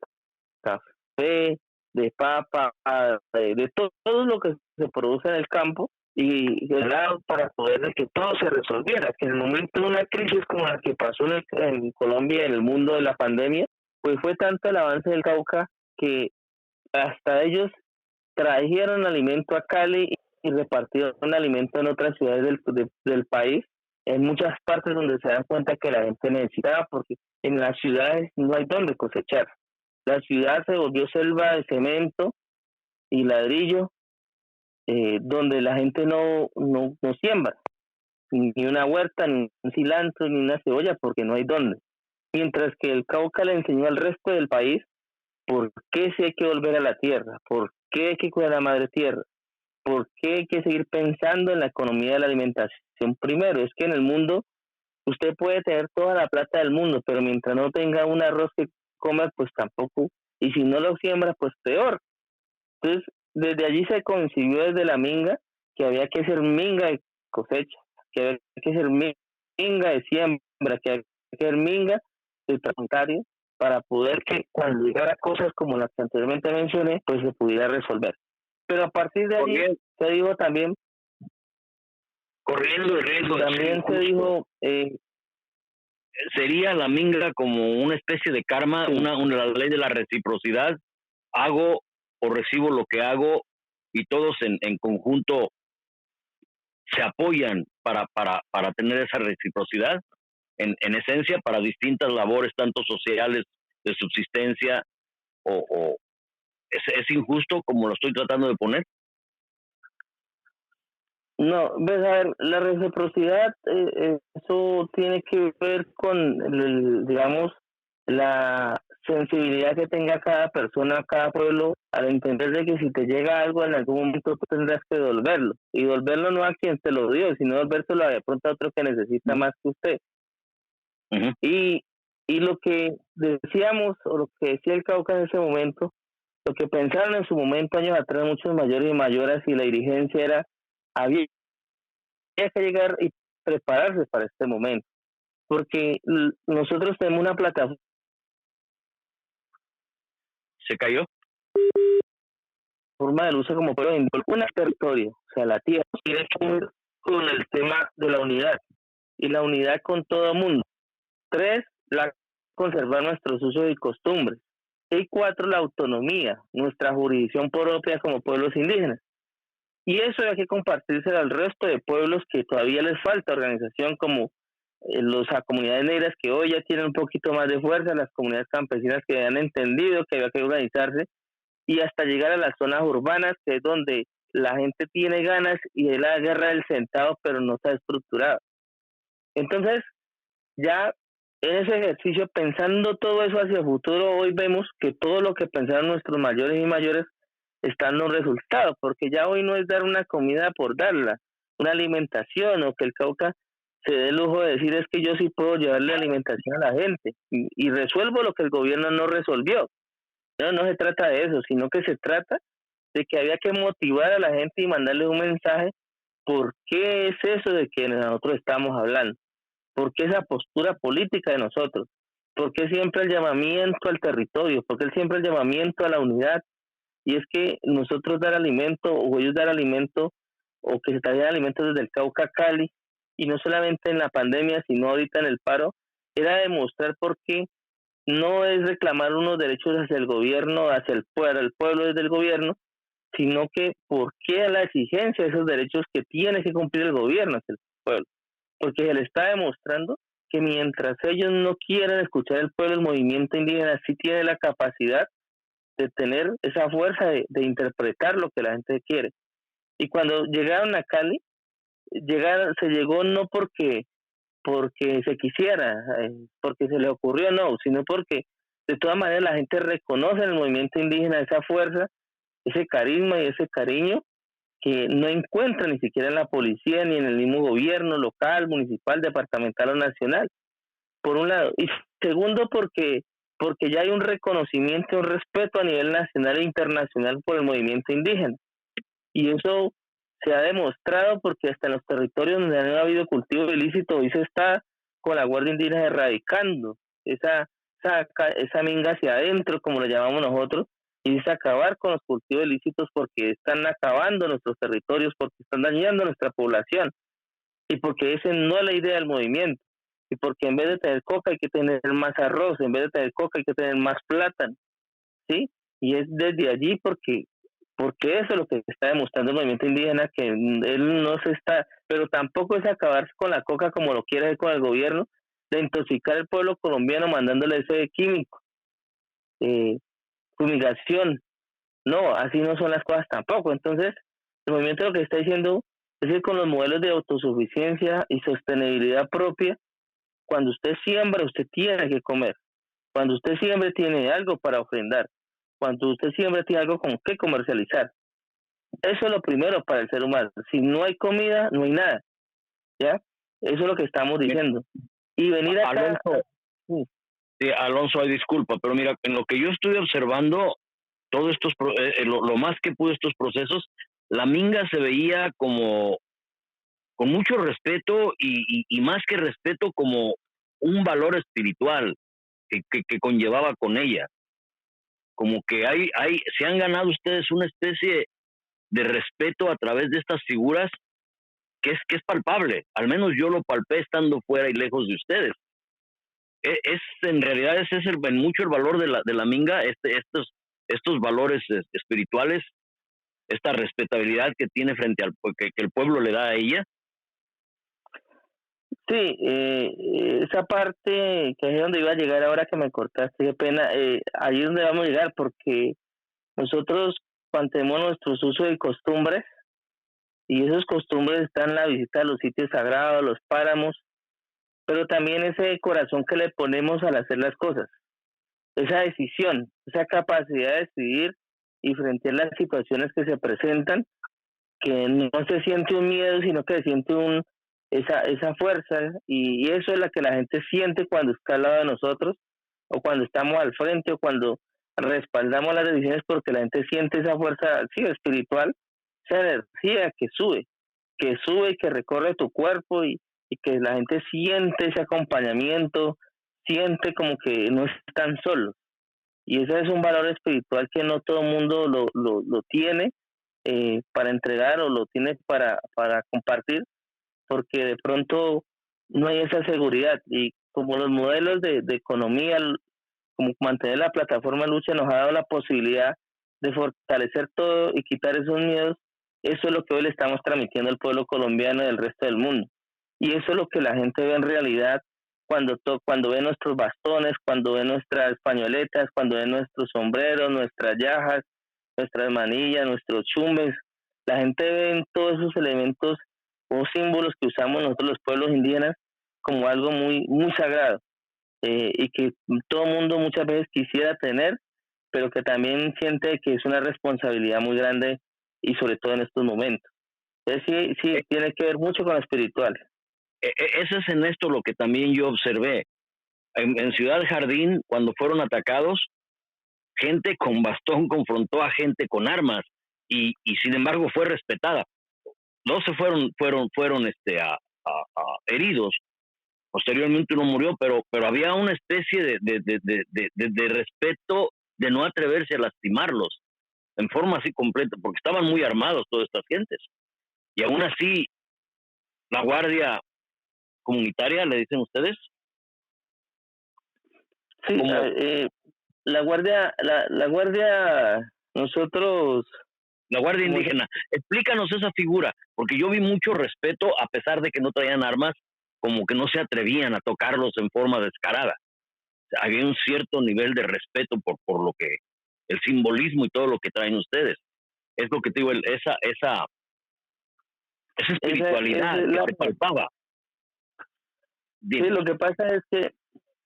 café, de papa, de todo lo que se produce en el campo, y para poder que todo se resolviera, que en el momento de una crisis como la que pasó en Colombia, en el mundo de la pandemia, pues fue tanto el avance del Cauca que hasta ellos trajeron alimento a Cali y repartieron alimento en otras ciudades del país, en muchas partes donde se dan cuenta que la gente necesitaba, porque en las ciudades no hay donde cosechar. La ciudad se volvió selva de cemento y ladrillo, donde la gente no siembra, ni una huerta, ni un cilantro, ni una cebolla, porque no hay dónde. Mientras que el Cauca le enseñó al resto del país por qué sí hay que volver a la tierra, por qué hay que cuidar a la madre tierra, por qué hay que seguir pensando en la economía de la alimentación primero. Es que en el mundo usted puede tener toda la plata del mundo, pero mientras no tenga un arroz que comer, pues tampoco, y si no lo siembra, pues peor. Entonces, desde allí se concibió desde la minga que había que ser minga de cosecha, que había que ser minga de siembra, que había que ser minga de trasplantarios, para poder que cuando llegara cosas como las que anteriormente mencioné, pues se pudiera resolver. Pero a partir de allí se dijo también, corriendo el riesgo también se dijo, sería la minga como una especie de karma, la ley de la reciprocidad. Hago o recibo lo que hago y todos en conjunto se apoyan para tener esa reciprocidad, en esencia, para distintas labores, tanto sociales, de subsistencia, o es injusto como lo estoy tratando de poner. No, ves, a ver, la reciprocidad, eso tiene que ver con, digamos, la sensibilidad que tenga cada persona, cada pueblo, al entender de que si te llega algo en algún momento tú tendrás que devolverlo. Y devolverlo no a quien te lo dio, sino devolvérselo de pronto a otro que necesita más que usted. Uh-huh. Y lo que decíamos, o lo que decía el Cauca en ese momento, lo que pensaron en su momento, años atrás, muchos mayores y mayoras, y la dirigencia era, había que llegar y prepararse para este momento. porque nosotros tenemos una plataforma ¿Se cayó? del uso como pueblo indígena, un territorio, o sea, la tierra, tiene que ver con el tema de la unidad, y la unidad con todo el mundo. 3, conservar nuestros usos y costumbres. Y 4, la autonomía, nuestra jurisdicción propia como pueblos indígenas. Y eso hay que compartírselo al resto de pueblos que todavía les falta organización, como las comunidades negras, que hoy ya tienen un poquito más de fuerza, las comunidades campesinas que han entendido que había que organizarse, y hasta llegar a las zonas urbanas, que es donde la gente tiene ganas y es la guerra del centavo, pero no está estructurado. Entonces, ya en ese ejercicio, pensando todo eso hacia el futuro, hoy vemos que todo lo que pensaron nuestros mayores y mayores está dando resultados, porque ya hoy no es dar una comida por darla, una alimentación, o que el Cauca se dé el lujo de decir es que yo sí puedo llevarle alimentación a la gente y resuelvo lo que el gobierno no resolvió. No se trata de eso, sino que se trata de que había que motivar a la gente y mandarle un mensaje. ¿Por qué es eso de que nosotros estamos hablando? ¿Por qué esa postura política de nosotros? ¿Por qué siempre el llamamiento al territorio? ¿Por qué siempre el llamamiento a la unidad? Y es que nosotros dar alimento, o ellos dar alimento, o que se traigan alimentos desde el Cauca a Cali, y no solamente en la pandemia, sino ahorita en el paro, era demostrar por qué no es reclamar unos derechos hacia el gobierno, hacia el pueblo desde el gobierno, sino que por qué la exigencia de esos derechos que tiene que cumplir el gobierno hacia el pueblo. Porque se le está demostrando que mientras ellos no quieran escuchar el pueblo, el movimiento indígena sí tiene la capacidad de tener esa fuerza de interpretar lo que la gente quiere. Y cuando llegaron a Cali, se llegó no porque se quisiera, porque se le ocurrió, no, sino porque de todas maneras la gente reconoce en el movimiento indígena esa fuerza, ese carisma y ese cariño que no encuentra ni siquiera en la policía ni en el mismo gobierno local, municipal, departamental o nacional, por un lado. Y segundo, porque ya hay un reconocimiento, un respeto a nivel nacional e internacional por el movimiento indígena. Y eso se ha demostrado porque hasta en los territorios donde han habido cultivo ilícito, hoy se está con la Guardia Indígena erradicando esa minga hacia adentro, como lo llamamos nosotros, y es acabar con los cultivos ilícitos porque están acabando nuestros territorios, porque están dañando nuestra población, y porque esa no es la idea del movimiento, y porque en vez de tener coca hay que tener más arroz, en vez de tener coca hay que tener más plátano, ¿sí? Y es desde allí porque eso es lo que está demostrando el movimiento indígena, que él no se está, pero tampoco es acabarse con la coca como lo quiere hacer con el gobierno, de intoxicar al pueblo colombiano mandándole ese químico, fumigación. No, así no son las cosas tampoco. Entonces, el movimiento lo que está diciendo es que con los modelos de autosuficiencia y sostenibilidad propia, cuando usted siembra, usted tiene que comer. Cuando usted siembra, tiene algo para ofrendar. Cuando usted siembra, tiene algo con qué comercializar. Eso es lo primero para el ser humano. Si no hay comida, no hay nada. ¿Ya? Eso es lo que estamos diciendo. Y venir acá... Alonso, disculpa, pero mira, en lo que yo estoy observando, todos estos, lo más que pude estos procesos, la minga se veía como con mucho respeto y más que respeto, como un valor espiritual que conllevaba con ella. Como que se han ganado ustedes una especie de respeto a través de estas figuras que es palpable. Al menos yo lo palpé estando fuera y lejos de ustedes. En realidad ese es en mucho el valor de la minga, estos valores espirituales, esta respetabilidad que tiene frente al que el pueblo le da a ella. Sí, esa parte que es donde iba a llegar ahora que me cortaste, qué pena, ahí es donde vamos a llegar, porque nosotros mantenemos nuestros usos y costumbres, y esos costumbres están en la visita a los sitios sagrados, los páramos, pero también ese corazón que le ponemos al hacer las cosas, esa decisión, esa capacidad de decidir y frente a las situaciones que se presentan, que no se siente un miedo, sino que se siente esa fuerza, y eso es la que la gente siente cuando está al lado de nosotros, o cuando estamos al frente, o cuando respaldamos las decisiones, porque la gente siente esa fuerza, sí, espiritual, esa energía que sube y que recorre tu cuerpo, y y que la gente siente ese acompañamiento, siente como que no están solos. Y ese es un valor espiritual que no todo el mundo lo tiene para entregar o lo tiene para compartir, porque de pronto no hay esa seguridad. Y como los modelos de economía, como mantener la plataforma lucha nos ha dado la posibilidad de fortalecer todo y quitar esos miedos, eso es lo que hoy le estamos transmitiendo al pueblo colombiano y al resto del mundo. Y eso es lo que la gente ve en realidad cuando ve nuestros bastones, cuando ve nuestras pañoletas, cuando ve nuestros sombreros, nuestras yajas, nuestras manillas, nuestros chumbes. La gente ve en todos esos elementos o símbolos que usamos nosotros los pueblos indígenas como algo muy sagrado, y que todo el mundo muchas veces quisiera tener, pero que también siente que es una responsabilidad muy grande y sobre todo en estos momentos. Entonces sí, tiene que ver mucho con lo espiritual. Eso es en esto lo que también yo observé. En Ciudad Jardín, cuando fueron atacados, gente con bastón confrontó a gente con armas y sin embargo fue respetada. No se fueron heridos. Posteriormente uno murió, pero había una especie de respeto, de no atreverse a lastimarlos en forma así completa, porque estaban muy armados todas estas gentes. Y aún así, la guardia comunitaria, le dicen ustedes. Sí, la guardia, nosotros... La guardia indígena, explícanos esa figura, porque yo vi mucho respeto, a pesar de que no traían armas, como que no se atrevían a tocarlos en forma descarada. O sea, había un cierto nivel de respeto por lo que, el simbolismo y todo lo que traen ustedes. Es lo que te digo, esa espiritualidad que se palpaba. Dime. Sí, lo que pasa es que,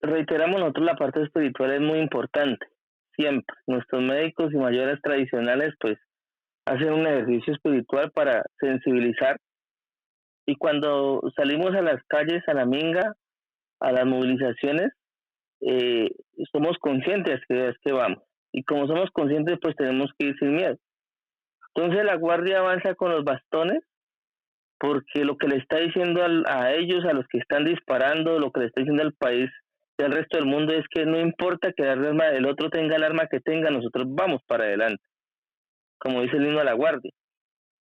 reiteramos nosotros, la parte espiritual es muy importante, siempre. Nuestros médicos y mayores tradicionales, pues, hacen un ejercicio espiritual para sensibilizar, y cuando salimos a las calles, a la minga, a las movilizaciones, somos conscientes que es que vamos, y como somos conscientes, pues tenemos que ir sin miedo. Entonces la guardia avanza con los bastones, porque lo que le está diciendo a ellos, a los que están disparando, lo que le está diciendo al país y al resto del mundo es que no importa que el otro tenga el arma que tenga, nosotros vamos para adelante, como dice el himno a la guardia.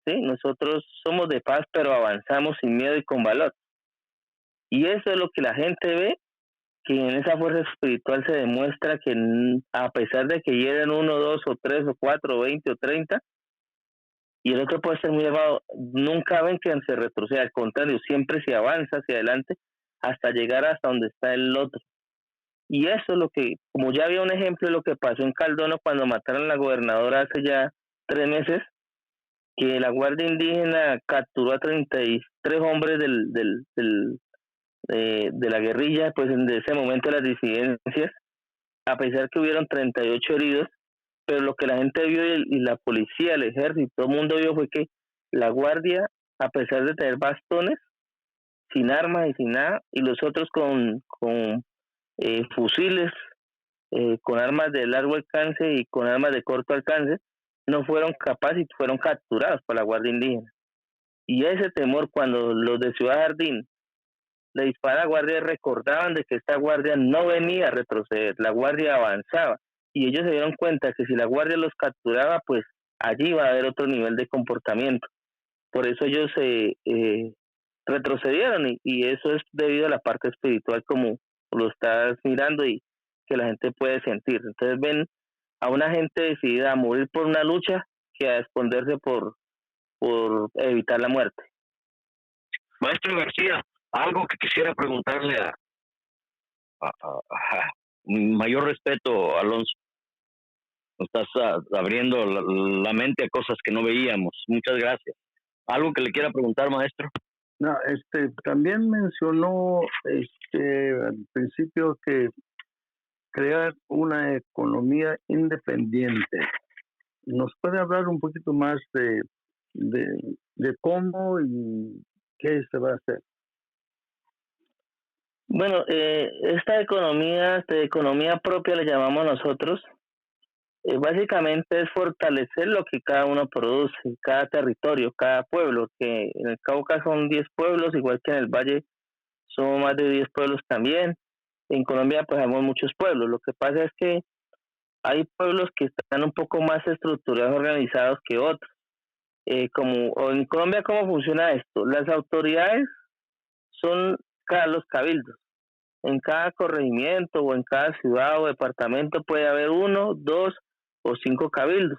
¿Sí? Nosotros somos de paz, pero avanzamos sin miedo y con valor. Y eso es lo que la gente ve, que en esa fuerza espiritual se demuestra que a pesar de que lleguen 1, 2 o 3 o 4 o 20 o 30, y el otro puede ser muy elevado, nunca ven que se retroceda, al contrario, siempre se avanza hacia adelante hasta llegar hasta donde está el otro. Y eso es lo que, como ya había un ejemplo de lo que pasó en Caldono cuando mataron a la gobernadora hace ya 3 meses, que la Guardia Indígena capturó a 33 hombres de la guerrilla, pues en ese momento de las disidencias, a pesar que hubieron 38 heridos, pero lo que la gente vio y la policía, el ejército, todo el mundo vio fue que la Guardia, a pesar de tener bastones, sin armas y sin nada, y los otros con fusiles, con armas de largo alcance y con armas de corto alcance, no fueron capaces y fueron capturados por la Guardia Indígena. Y ese temor, cuando los de Ciudad Jardín le disparan a la Guardia, recordaban de que esta Guardia no venía a retroceder, la Guardia avanzaba. Y ellos se dieron cuenta que si la Guardia los capturaba, pues allí iba a haber otro nivel de comportamiento. Por eso ellos retrocedieron, y eso es debido a la parte espiritual, como lo estás mirando y que la gente puede sentir. Entonces ven a una gente decidida a morir por una lucha que a esconderse por evitar la muerte. Maestro García, algo que quisiera preguntarle a mayor respeto, Alonso. Nos estás abriendo la mente a cosas que no veíamos. Muchas gracias. ¿Algo que le quiera preguntar, maestro? No, también mencionó al principio que crear una economía independiente. ¿Nos puede hablar un poquito más de cómo y qué se va a hacer? Bueno, esta economía propia le llamamos nosotros, básicamente es fortalecer lo que cada uno produce, cada territorio, cada pueblo, que en el Cauca son 10 pueblos, igual que en el Valle somos más de 10 pueblos también. En Colombia pues hay muchos pueblos. Lo que pasa es que hay pueblos que están un poco más estructurados, organizados que otros. O en Colombia, ¿cómo funciona esto? Las autoridades son los cabildos. En cada corregimiento o en cada ciudad o departamento puede haber 1, 2 o 5 cabildos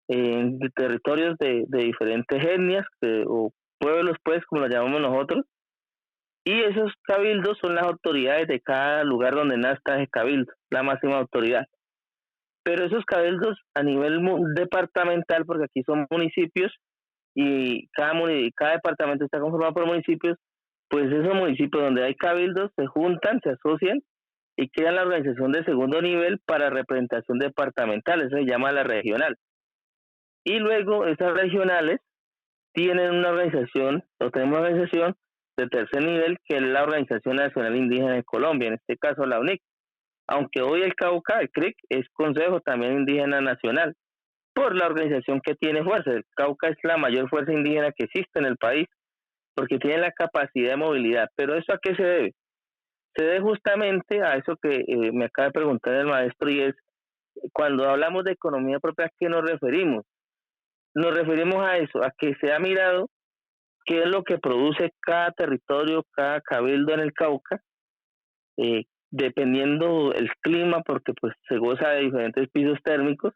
en territorios de diferentes etnias o pueblos, pues, como los llamamos nosotros. Y esos cabildos son las autoridades de cada lugar donde nazca ese cabildo, la máxima autoridad. Pero esos cabildos a nivel departamental, porque aquí son municipios y cada departamento está conformado por municipios, pues esos municipios donde hay cabildos se juntan, se asocian y crean la organización de segundo nivel para representación departamental, eso se llama la regional. Y luego esas regionales tienen una organización, o tenemos una organización de tercer nivel, que es la Organización Nacional Indígena de Colombia, en este caso la UNIC. Aunque hoy el Cauca, el CRIC, es Consejo también Indígena Nacional, por la organización que tiene fuerza. El Cauca es la mayor fuerza indígena que existe en el país, porque tiene la capacidad de movilidad. Pero ¿eso a qué se debe? Se debe justamente a eso que me acaba de preguntar el maestro, y es, cuando hablamos de economía propia, ¿a qué nos referimos? Nos referimos a eso, a que se ha mirado qué es lo que produce cada territorio, cada cabildo en el Cauca, dependiendo el clima, porque pues se goza de diferentes pisos térmicos,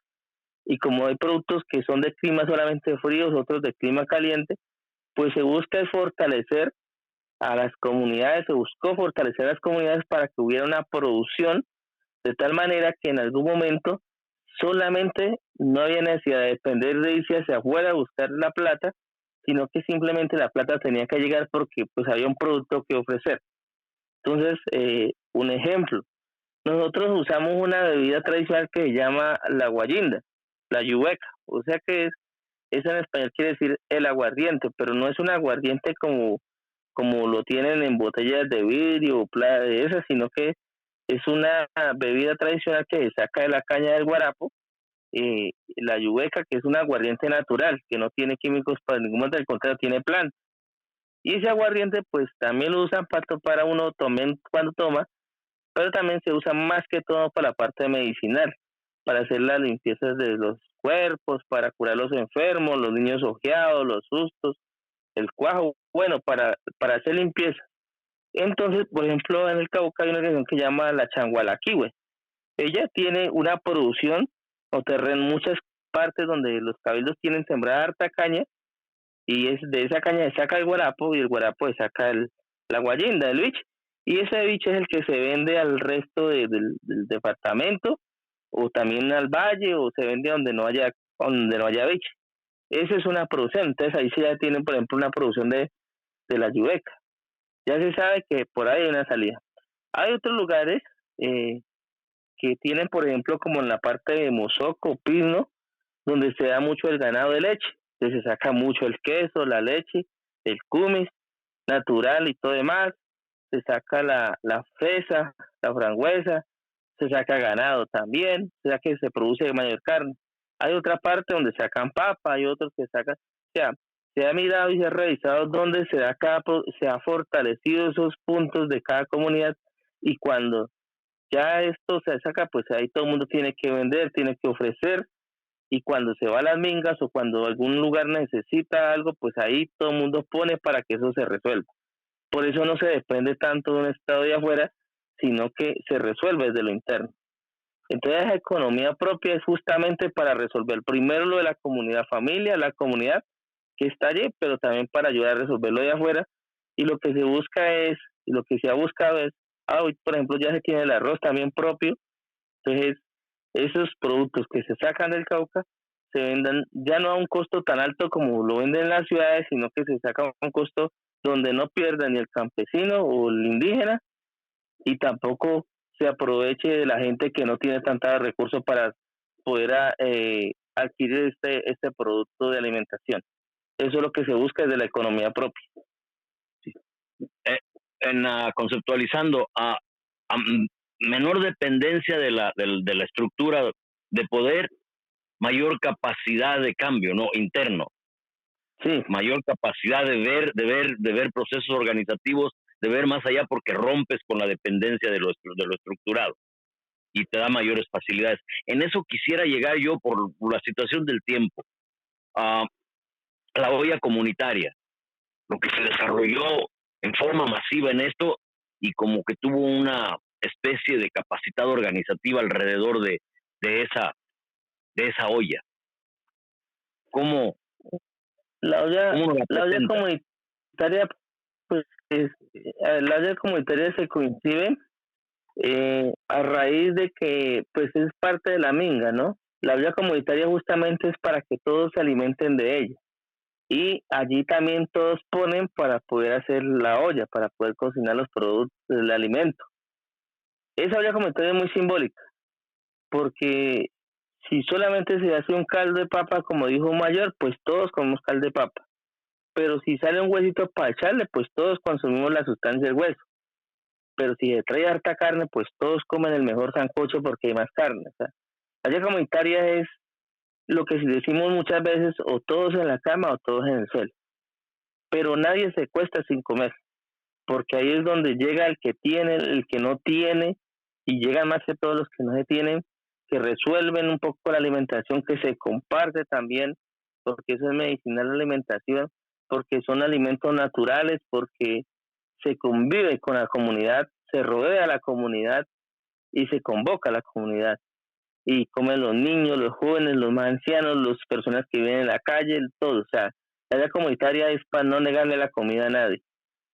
y como hay productos que son de clima solamente fríos, otros de clima caliente, pues se busca fortalecer a las comunidades, se buscó fortalecer a las comunidades para que hubiera una producción de tal manera que en algún momento solamente no había necesidad de depender de irse hacia afuera a buscar la plata, sino que simplemente la plata tenía que llegar porque pues había un producto que ofrecer. Entonces, un ejemplo, nosotros usamos una bebida tradicional que se llama la guayinda, la yubeca, o sea que eso en español quiere decir el aguardiente, pero no es un aguardiente como lo tienen en botellas de vidrio o de esas, sino que es una bebida tradicional que se saca de la caña del guarapo, la yubeca, que es un aguardiente natural, que no tiene químicos para ningún momento, al contrario, tiene plantas. Y ese aguardiente pues también lo usan para uno cuando toma, pero también se usa más que todo para la parte medicinal, para hacer las limpiezas de los cuerpos, para curar los enfermos, los niños ojeados, los sustos, el cuajo, bueno, para hacer limpieza. Entonces, por ejemplo, en el Cauca hay una región que se llama la Changualaquihue. Ella tiene una producción o terreno en muchas partes donde los cabildos tienen sembrada harta caña, y es de esa caña se saca el guarapo, y el guarapo se saca la guayinda, el biche, y ese biche es el que se vende al resto del departamento, o también al valle, o se vende donde no haya biche. Esa es una producción. Entonces ahí sí ya tienen, por ejemplo, una producción de la yubeca. Ya se sabe que por ahí hay una salida. Hay otros lugares que tienen, por ejemplo, como en la parte de Mosoco, Pino, donde se da mucho el ganado de leche. Entonces se saca mucho el queso, la leche, el kumis natural y todo demás. Se saca la fresa, la frangüesa, se saca ganado también, o sea que se produce mayor carne. Hay otra parte donde sacan papa, hay otros que sacan, o sea, se ha mirado y se ha revisado dónde se ha fortalecido esos puntos de cada comunidad, y cuando ya esto se saca, pues ahí todo el mundo tiene que vender, tiene que ofrecer, y cuando se va a las mingas o cuando algún lugar necesita algo, pues ahí todo el mundo pone para que eso se resuelva. Por eso no se depende tanto de un estado de afuera, sino que se resuelve desde lo interno. Entonces la economía propia es justamente para resolver primero lo de la comunidad familia, la comunidad que está allí, pero también para ayudar a resolver lo de afuera. Y lo que se busca lo que se ha buscado es, hoy por ejemplo ya se tiene el arroz también propio, entonces esos productos que se sacan del Cauca se vendan ya no a un costo tan alto como lo venden en las ciudades, sino que se saca a un costo donde no pierda ni el campesino o el indígena, y tampoco se aproveche de la gente que no tiene tantos recursos para poder adquirir este producto de alimentación. Eso es lo que se busca desde la economía propia. Sí. Conceptualizando a menor dependencia de la estructura de poder, mayor capacidad de cambio, ¿no? Interno. Sí. Mayor capacidad de ver procesos organizativos de ver más allá porque rompes con la dependencia de lo estructurado y te da mayores facilidades. En eso quisiera llegar yo por la situación del tiempo. Uh, la olla comunitaria, lo que se desarrolló en forma masiva en esto y como que tuvo una especie de capacidad organizativa alrededor de esa olla. ¿Cómo La olla, nos la la olla presenta? comunitaria, pues la olla comunitaria se coincide a raíz de que pues es parte de la minga, ¿no? La olla comunitaria justamente es para que todos se alimenten de ella. Y allí también todos ponen para poder hacer la olla, para poder cocinar los productos del alimento. Esa olla comunitaria es muy simbólica, porque si solamente se hace un caldo de papa, como dijo un mayor, pues todos comemos caldo de papa. Pero si sale un huesito para echarle, pues todos consumimos la sustancia del hueso. Pero si se trae harta carne, pues todos comen el mejor sancocho porque hay más carne. O sea, la olla comunitaria es lo que decimos muchas veces, o todos en la cama o todos en el suelo. Pero nadie se cuesta sin comer, porque ahí es donde llega el que tiene, el que no tiene, y llegan más que todos los que no se tienen, que resuelven un poco la alimentación, que se comparte también, porque eso es medicinal la alimentación, porque son alimentos naturales, porque se convive con la comunidad, se rodea a la comunidad y se convoca a la comunidad. Y comen los niños, los jóvenes, los más ancianos, las personas que viven en la calle, todo. O sea, la vida comunitaria es para no negarle la comida a nadie,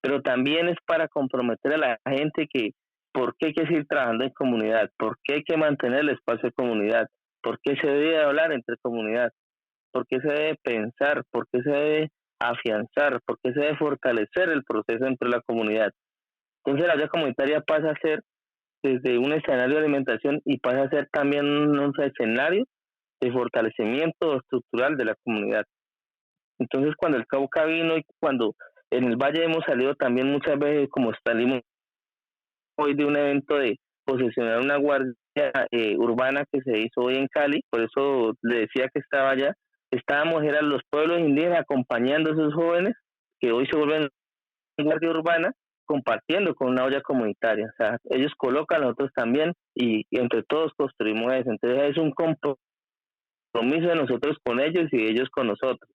pero también es para comprometer a la gente que por qué hay que seguir trabajando en comunidad, por qué hay que mantener el espacio de comunidad, por qué se debe hablar entre comunidad, por qué se debe pensar, por qué se debe afianzar, por qué se debe fortalecer el proceso entre la comunidad. Entonces la vida comunitaria pasa a ser desde un escenario de alimentación y pasa a ser también un escenario de fortalecimiento estructural de la comunidad. Entonces cuando el Cauca vino y cuando en el Valle hemos salido también muchas veces, como salimos hoy de un evento de posesionar una guardia urbana que se hizo hoy en Cali, por eso le decía que estaba allá, estábamos, eran los pueblos indígenas acompañando a esos jóvenes que hoy se vuelven guardia urbana, compartiendo con una olla comunitaria. O sea, ellos colocan, nosotros también, y entre todos construimos eso. Entonces es un compromiso de nosotros con ellos y ellos con nosotros.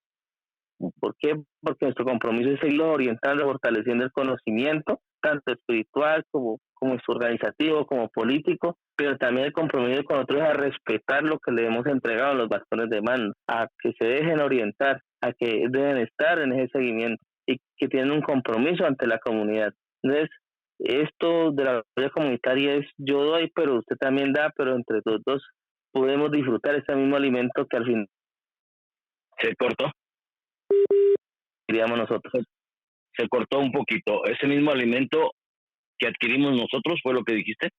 ¿Por qué? Porque nuestro compromiso es seguirlos orientando, fortaleciendo el conocimiento, tanto espiritual como organizativo, como político, pero también el compromiso con nosotros es a respetar lo que le hemos entregado en los bastones de mando, a que se dejen orientar, a que deben estar en ese seguimiento y que tienen un compromiso ante la comunidad. Entonces, esto de la vida comunitaria es yo doy, pero usted también da, pero entre los dos podemos disfrutar ese mismo alimento que al fin ¿Se cortó? diríamos nosotros. Se cortó un poquito. Ese mismo alimento que adquirimos nosotros, ¿fue lo que dijiste?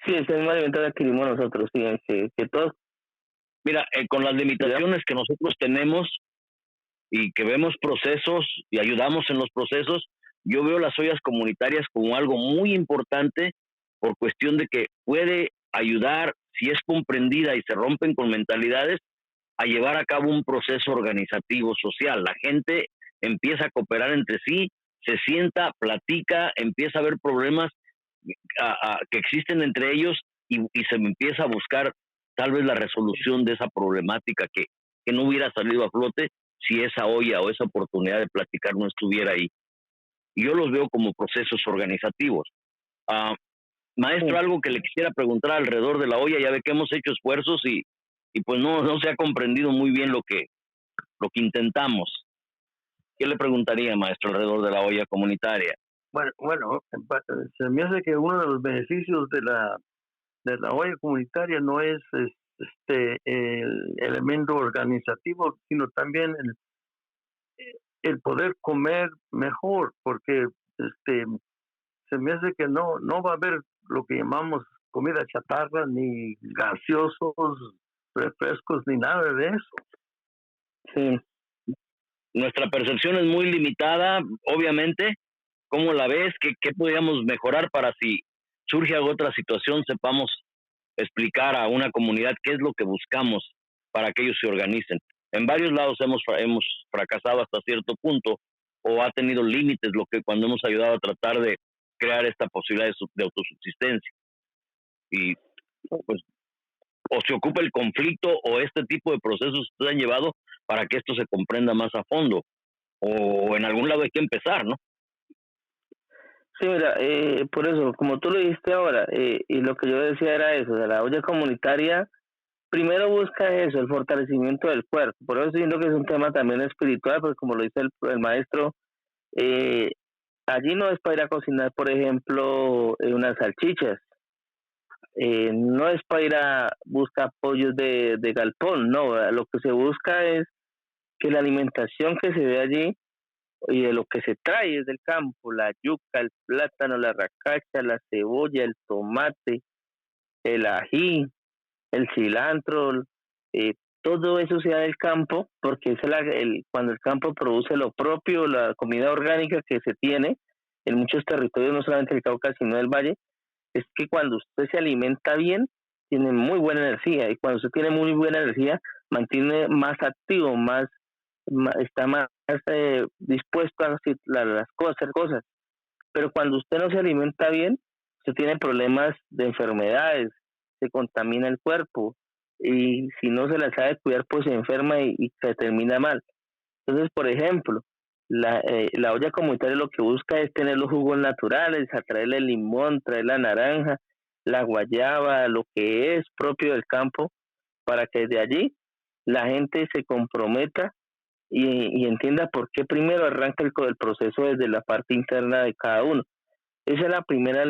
Sí, ese mismo alimento que adquirimos nosotros, sí, que todos... Mira, con las limitaciones que nosotros tenemos y que vemos procesos y ayudamos en los procesos, yo veo las ollas comunitarias como algo muy importante por cuestión de que puede ayudar, si es comprendida y se rompen con mentalidades, a llevar a cabo un proceso organizativo social. La gente empieza a cooperar entre sí, se sienta, platica, empieza a ver problemas que existen entre ellos y se empieza a buscar tal vez la resolución de esa problemática que no hubiera salido a flote si esa olla o esa oportunidad de platicar no estuviera ahí. Y yo los veo como procesos organizativos. Maestro, algo que le quisiera preguntar alrededor de la olla, ya ve que hemos hecho esfuerzos y pues no se ha comprendido muy bien lo que intentamos. ¿Qué le preguntaría, maestro, alrededor de la olla comunitaria? Bueno, se me hace que uno de los beneficios de la olla comunitaria no es el elemento organizativo, sino también el poder comer mejor, porque se me hace que no va a haber lo que llamamos comida chatarra, ni gaseosos, refrescos, ni nada de eso. Sí. Nuestra percepción es muy limitada, obviamente. ¿Cómo la ves? ¿Qué podríamos mejorar para si surge alguna otra situación sepamos explicar a una comunidad qué es lo que buscamos para que ellos se organicen? En varios lados hemos fracasado hasta cierto punto o ha tenido límites lo que cuando hemos ayudado a tratar de crear esta posibilidad de autosubsistencia. Y pues o se ocupa el conflicto o este tipo de procesos que se han llevado para que esto se comprenda más a fondo, o en algún lado hay que empezar, ¿no? Sí, mira, por eso, como tú lo dijiste ahora, y lo que yo decía era eso, de la olla comunitaria, primero busca eso, el fortalecimiento del cuerpo. Por eso siento que es un tema también espiritual, porque como lo dice el maestro, eh, allí no es para ir a cocinar, por ejemplo, unas salchichas, no es para ir a buscar pollos de galpón, no, lo que se busca es que la alimentación que se ve allí y de lo que se trae desde el campo, la yuca, el plátano, la racacha, la cebolla, el tomate, el ají, el cilantro, eh, todo eso se da del campo, porque es cuando el campo produce lo propio, la comida orgánica que se tiene en muchos territorios, no solamente el Cauca, sino del Valle, es que cuando usted se alimenta bien, tiene muy buena energía, y cuando usted tiene muy buena energía, mantiene más activo, está más dispuesto a hacer cosas. Pero cuando usted no se alimenta bien, usted tiene problemas de enfermedades, se contamina el cuerpo, y si no se la sabe cuidar, pues se enferma y se termina mal. Entonces, por ejemplo, la olla comunitaria lo que busca es tener los jugos naturales, atraerle el limón, traer la naranja, la guayaba, lo que es propio del campo, para que de allí la gente se comprometa y entienda por qué primero arranca el proceso desde la parte interna de cada uno. Esa es la primera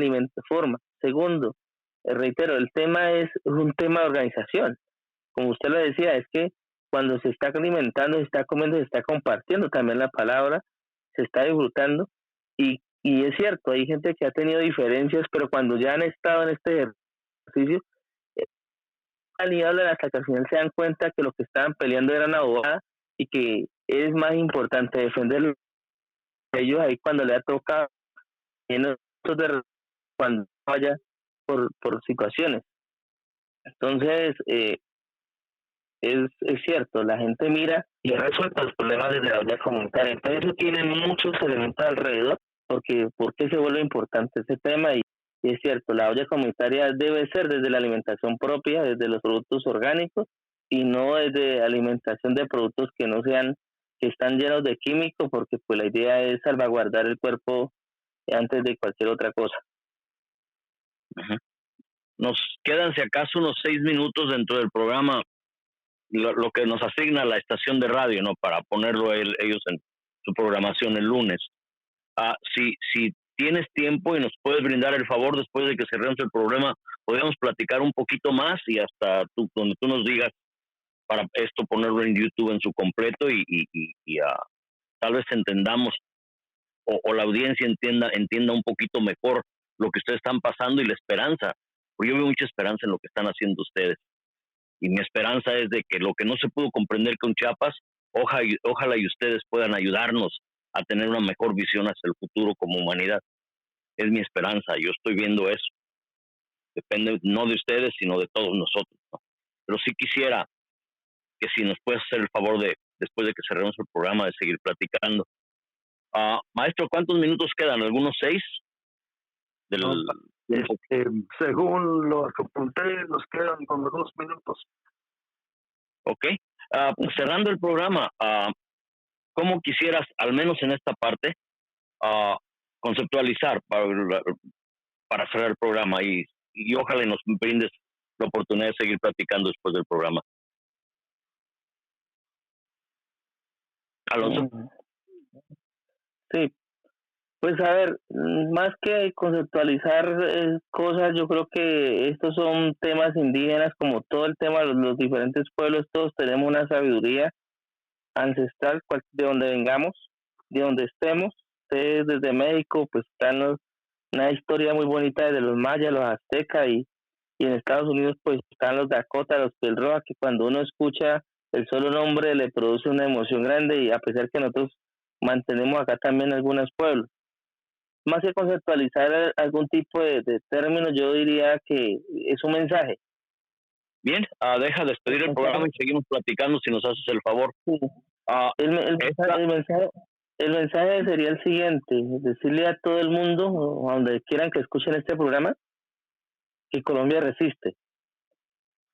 forma. Segundo, reitero, el tema es un tema de organización. Como usted lo decía, es que cuando se está alimentando, se está comiendo, se está compartiendo también la palabra, se está disfrutando, y es cierto, hay gente que ha tenido diferencias, pero cuando ya han estado en este ejercicio, y hablan hasta que al final se dan cuenta que lo que estaban peleando era una bobada y que es más importante defender ellos ahí cuando le ha tocado cuando vaya por situaciones. Entonces, es cierto, la gente mira y resuelve los problemas desde la olla comunitaria. Entonces, eso tiene muchos elementos alrededor, ¿por qué se vuelve importante ese tema? Y es cierto, la olla comunitaria debe ser desde la alimentación propia, desde los productos orgánicos, y no desde alimentación de productos que no sean, que están llenos de químicos, porque pues la idea es salvaguardar el cuerpo antes de cualquier otra cosa. Uh-huh. Nos quedan, si acaso, unos 6 minutos dentro del programa, lo que nos asigna la estación de radio, ¿no? Para ponerlo ellos en su programación el lunes. Si tienes tiempo y nos puedes brindar el favor después de que cerremos el programa, podemos platicar un poquito más y hasta donde tú nos digas, para esto ponerlo en YouTube en su completo y tal vez entendamos o la audiencia entienda un poquito mejor lo que ustedes están pasando y la esperanza, porque yo veo mucha esperanza en lo que están haciendo ustedes, y mi esperanza es de que lo que no se pudo comprender con Chiapas, ojalá y ustedes puedan ayudarnos a tener una mejor visión hacia el futuro como humanidad. Es mi esperanza, yo estoy viendo eso. Depende no de ustedes, sino de todos nosotros, ¿no? Pero sí quisiera que si nos puedes hacer el favor de, después de que cerremos el programa, de seguir platicando. Maestro, ¿cuántos minutos quedan? ¿Algunos 6? Según lo que apunté, nos quedan como 2 minutos. Ok. Pues cerrando el programa, ¿cómo quisieras, al menos en esta parte, conceptualizar para cerrar el programa y ojalá nos brindes la oportunidad de seguir platicando después del programa? Alonso. Sí, pues a ver, más que conceptualizar cosas, yo creo que estos son temas indígenas, como todo el tema de los diferentes pueblos, todos tenemos una sabiduría ancestral, de donde vengamos, de donde estemos. Ustedes desde México, pues están una historia muy bonita desde los mayas, los aztecas, y en Estados Unidos pues están los Dakota, los Piel Roja, que cuando uno escucha el solo nombre le produce una emoción grande, y a pesar que nosotros mantenemos acá también algunos pueblos. Más que conceptualizar algún tipo de término, yo diría que es un mensaje. Bien, deja despedir el programa y seguimos platicando si nos haces el favor. Sí. El mensaje el mensaje sería el siguiente: decirle a todo el mundo, o a donde quieran que escuchen este programa, que Colombia resiste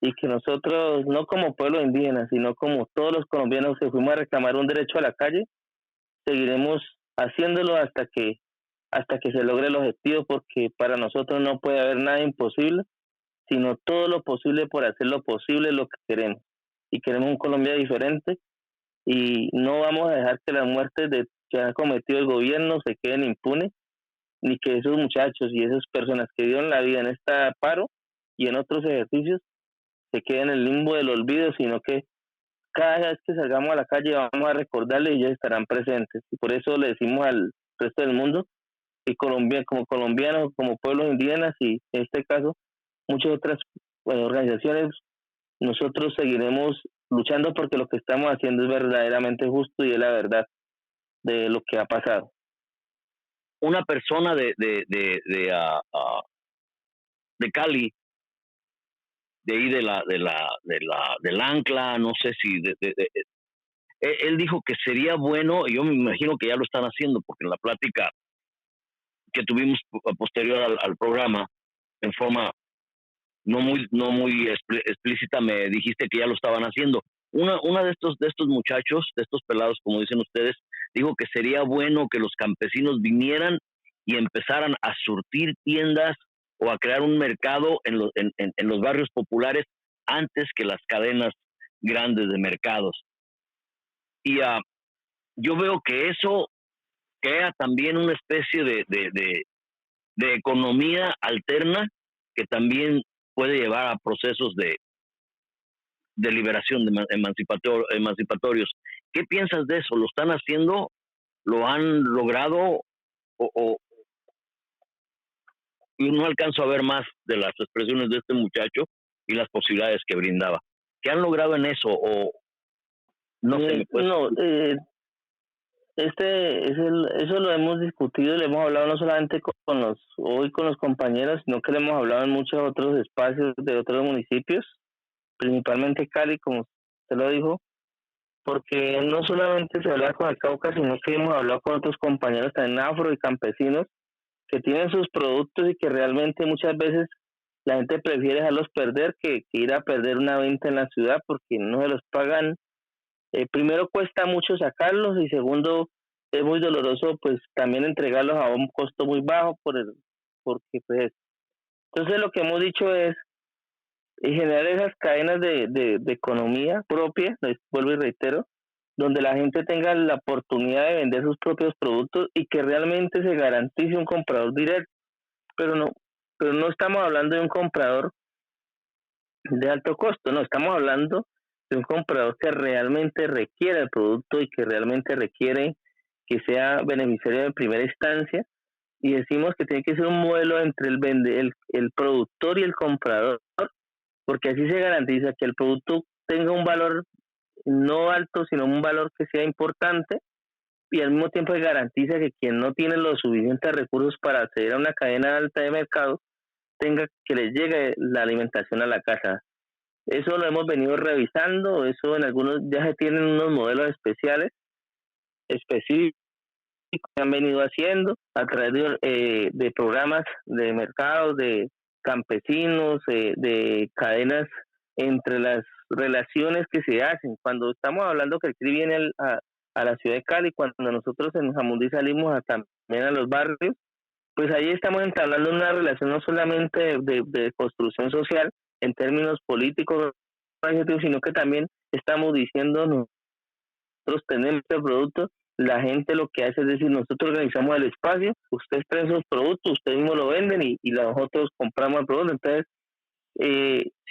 y que nosotros, no como pueblo indígena, sino como todos los colombianos que fuimos a reclamar un derecho a la calle, seguiremos haciéndolo hasta que se logre el objetivo, porque para nosotros no puede haber nada imposible, sino todo lo posible por hacer lo posible lo que queremos. Y queremos un Colombia diferente, y no vamos a dejar que las muertes que ha cometido el gobierno se queden impunes, ni que esos muchachos y esas personas que dieron la vida en este paro y en otros ejercicios se queden en el limbo del olvido, sino que cada vez que salgamos a la calle vamos a recordarles y ellos estarán presentes. Y por eso le decimos al resto del mundo que Colombia, como colombianos, como pueblos indígenas y en este caso muchas otras organizaciones, nosotros seguiremos luchando porque lo que estamos haciendo es verdaderamente justo y es la verdad de lo que ha pasado. Una persona de Cali, de ahí del Ancla, no sé si él dijo que sería bueno, y yo me imagino que ya lo están haciendo, porque en la plática que tuvimos posterior al programa, en forma no muy explícita, me dijiste que ya lo estaban haciendo. Una de estos muchachos, de estos pelados, como dicen ustedes, dijo que sería bueno que los campesinos vinieran y empezaran a surtir tiendas o a crear un mercado en los barrios populares antes que las cadenas grandes de mercados. Y yo veo que eso crea también una especie de economía alterna que también puede llevar a procesos de liberación, de emancipatorios. ¿Qué piensas de eso? ¿Lo están haciendo? ¿Lo han logrado? ¿O no alcanzo a ver más de las expresiones de este muchacho y las posibilidades que brindaba? ¿Qué han logrado en eso? ¿O no sé? Eso lo hemos discutido, le hemos hablado no solamente con los compañeros, sino que le hemos hablado en muchos otros espacios de otros municipios, principalmente Cali, como usted lo dijo, porque no solamente se habla con el Cauca, sino que hemos hablado con otros compañeros también afro y campesinos que tienen sus productos y que realmente muchas veces la gente prefiere dejarlos perder que ir a perder una venta en la ciudad, porque no se los pagan. Primero cuesta mucho sacarlos y segundo es muy doloroso pues también entregarlos a un costo muy bajo porque pues entonces lo que hemos dicho es generar esas cadenas de economía propia, les vuelvo y reitero, donde la gente tenga la oportunidad de vender sus propios productos y que realmente se garantice un comprador directo, pero no estamos hablando de un comprador de alto costo, no, estamos hablando de un comprador que realmente requiere el producto y que realmente requiere que sea beneficiario de primera instancia, y decimos que tiene que ser un modelo entre el productor y el comprador, porque así se garantiza que el producto tenga un valor no alto, sino un valor que sea importante, y al mismo tiempo se garantiza que quien no tiene los suficientes recursos para acceder a una cadena alta de mercado tenga que les llegue la alimentación a la casa. Eso lo hemos venido revisando, eso en algunos ya se tienen unos modelos específicos que han venido haciendo a través de programas de mercados, de campesinos, de cadenas entre las relaciones que se hacen. Cuando estamos hablando que el CRI viene a la ciudad de Cali, cuando nosotros en Jamundí salimos también a los barrios, pues ahí estamos entablando una relación no solamente de construcción social en términos políticos, sino que también estamos diciendo nosotros tenemos este producto, la gente lo que hace es decir, nosotros organizamos el espacio, ustedes traen sus productos, ustedes mismos lo venden y nosotros compramos el producto. Entonces,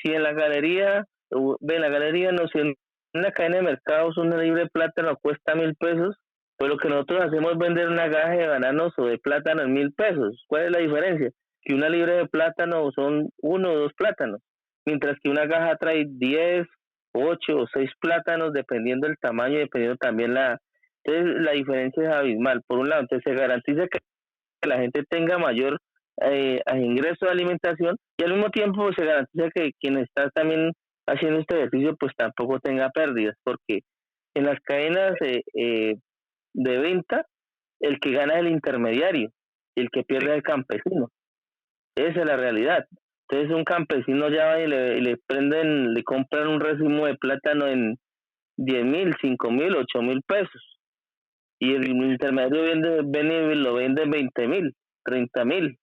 si en la galería, no sé, en una cadena de mercados una libre de plátano cuesta 1,000 pesos, pues lo que nosotros hacemos es vender una caja de bananos o de plátano en 1,000 pesos. ¿Cuál es la diferencia? Que una libre de plátano son 1 o 2 plátanos, mientras que una caja trae 10, 8 o 6 plátanos, dependiendo del tamaño y dependiendo también entonces la diferencia es abismal. Por un lado, entonces se garantiza que la gente tenga mayor ingreso de alimentación, y al mismo tiempo se garantiza que quien está también haciendo este ejercicio pues tampoco tenga pérdidas, porque en las cadenas de venta, el que gana es el intermediario, y el que pierde es el campesino. Esa es la realidad. Entonces un campesino ya va y le compran un racimo de plátano en 10.000, 5.000, 8.000 pesos. Y el intermediario lo vende en 20.000, 30.000.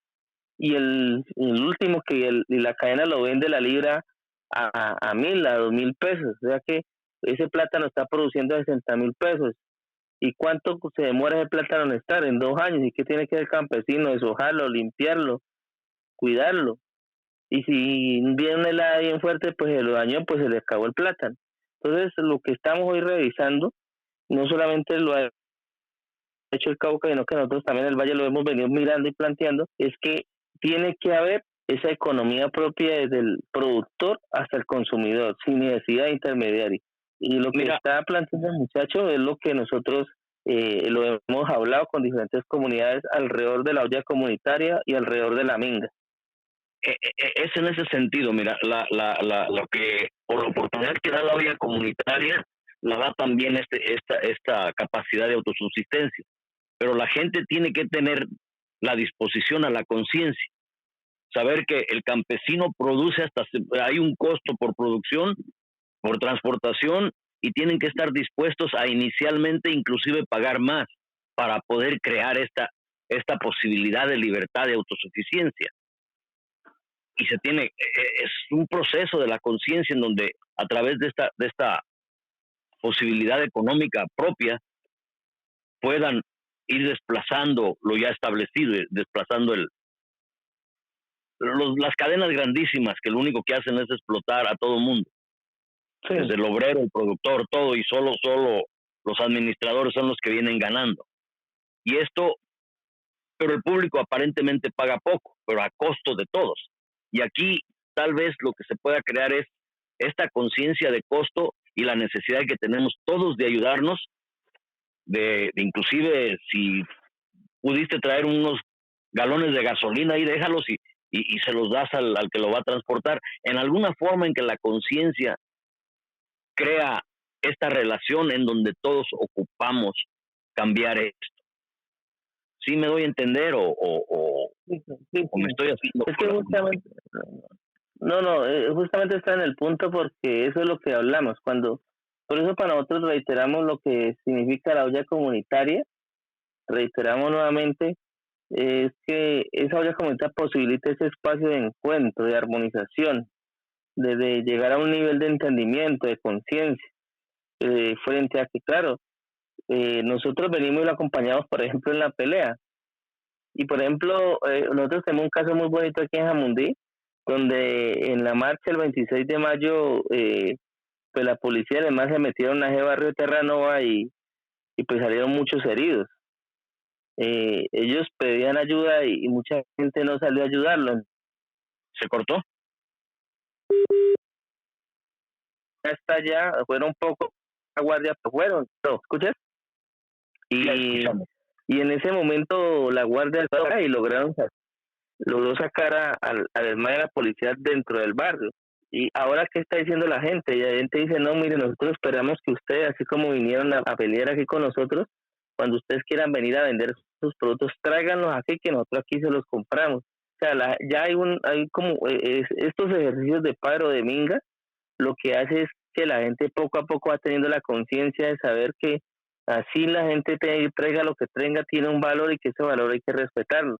Y el último y la cadena lo vende la libra a 1.000, a 2.000 pesos. O sea que ese plátano está produciendo 60.000 pesos. ¿Y cuánto se demora ese plátano en estar? En 2 años. ¿Y qué tiene que hacer el campesino? Deshojarlo, limpiarlo, cuidarlo. Y si viene una helada bien fuerte, pues se lo dañó, pues se le acabó el plátano. Entonces, lo que estamos hoy revisando, no solamente lo ha hecho el Cauca, sino que nosotros también en el Valle lo hemos venido mirando y planteando, es que tiene que haber esa economía propia desde el productor hasta el consumidor, sin necesidad de intermediario. Y lo que está planteando el muchacho es lo que nosotros lo hemos hablado con diferentes comunidades alrededor de la olla comunitaria y alrededor de la minga. Es en ese sentido, mira, lo que por la oportunidad que da la olla comunitaria, la da también esta capacidad de autosubsistencia. Pero la gente tiene que tener la disposición a la conciencia, saber que el campesino produce hay un costo por producción, por transportación, y tienen que estar dispuestos a inicialmente inclusive pagar más para poder crear esta posibilidad de libertad de autosuficiencia. Y es un proceso de la conciencia en donde a través de esta posibilidad económica propia puedan ir desplazando lo ya establecido, desplazando las cadenas grandísimas que lo único que hacen es explotar a todo mundo. Sí. Desde el obrero, el productor, todo, y solo los administradores son los que vienen ganando. Y pero el público aparentemente paga poco, pero a costo de todos. Y aquí tal vez lo que se pueda crear es esta conciencia de costo y la necesidad que tenemos todos de ayudarnos, de inclusive si pudiste traer unos galones de gasolina y déjalos y se los das al que lo va a transportar, en alguna forma en que la conciencia crea esta relación en donde todos ocupamos cambiar esto. ¿Sí me doy a entender o me estoy haciendo? Es que justamente, justamente está en el punto, porque eso es lo que hablamos. Por eso para nosotros reiteramos lo que significa la olla comunitaria, reiteramos nuevamente, es que esa olla comunitaria posibilita ese espacio de encuentro, de armonización, de llegar a un nivel de entendimiento, de conciencia, frente a que, claro, nosotros venimos y lo acompañamos, por ejemplo, en la pelea. Y, por ejemplo, nosotros tenemos un caso muy bonito aquí en Jamundí, donde en la marcha el 26 de mayo, pues la policía además se metieron a ese barrio de Terranova y pues salieron muchos heridos. Ellos pedían ayuda y mucha gente no salió a ayudarlo. ¿Se cortó? Hasta allá, fueron poco, la guardia fueron, ¿no? ¿Escuchas? Y en ese momento la guardia y logró sacar al hermano de la policía dentro del barrio. Y ahora, ¿qué está diciendo la gente? Y la gente dice, no, mire, nosotros esperamos que ustedes, así como vinieron a pelear aquí con nosotros, cuando ustedes quieran venir a vender sus productos, tráiganlos aquí, que nosotros aquí se los compramos. O sea, ya hay como estos ejercicios de paro de minga, lo que hace es que la gente poco a poco va teniendo la conciencia de saber que así la gente traiga lo que traiga, tiene un valor y que ese valor hay que respetarlo.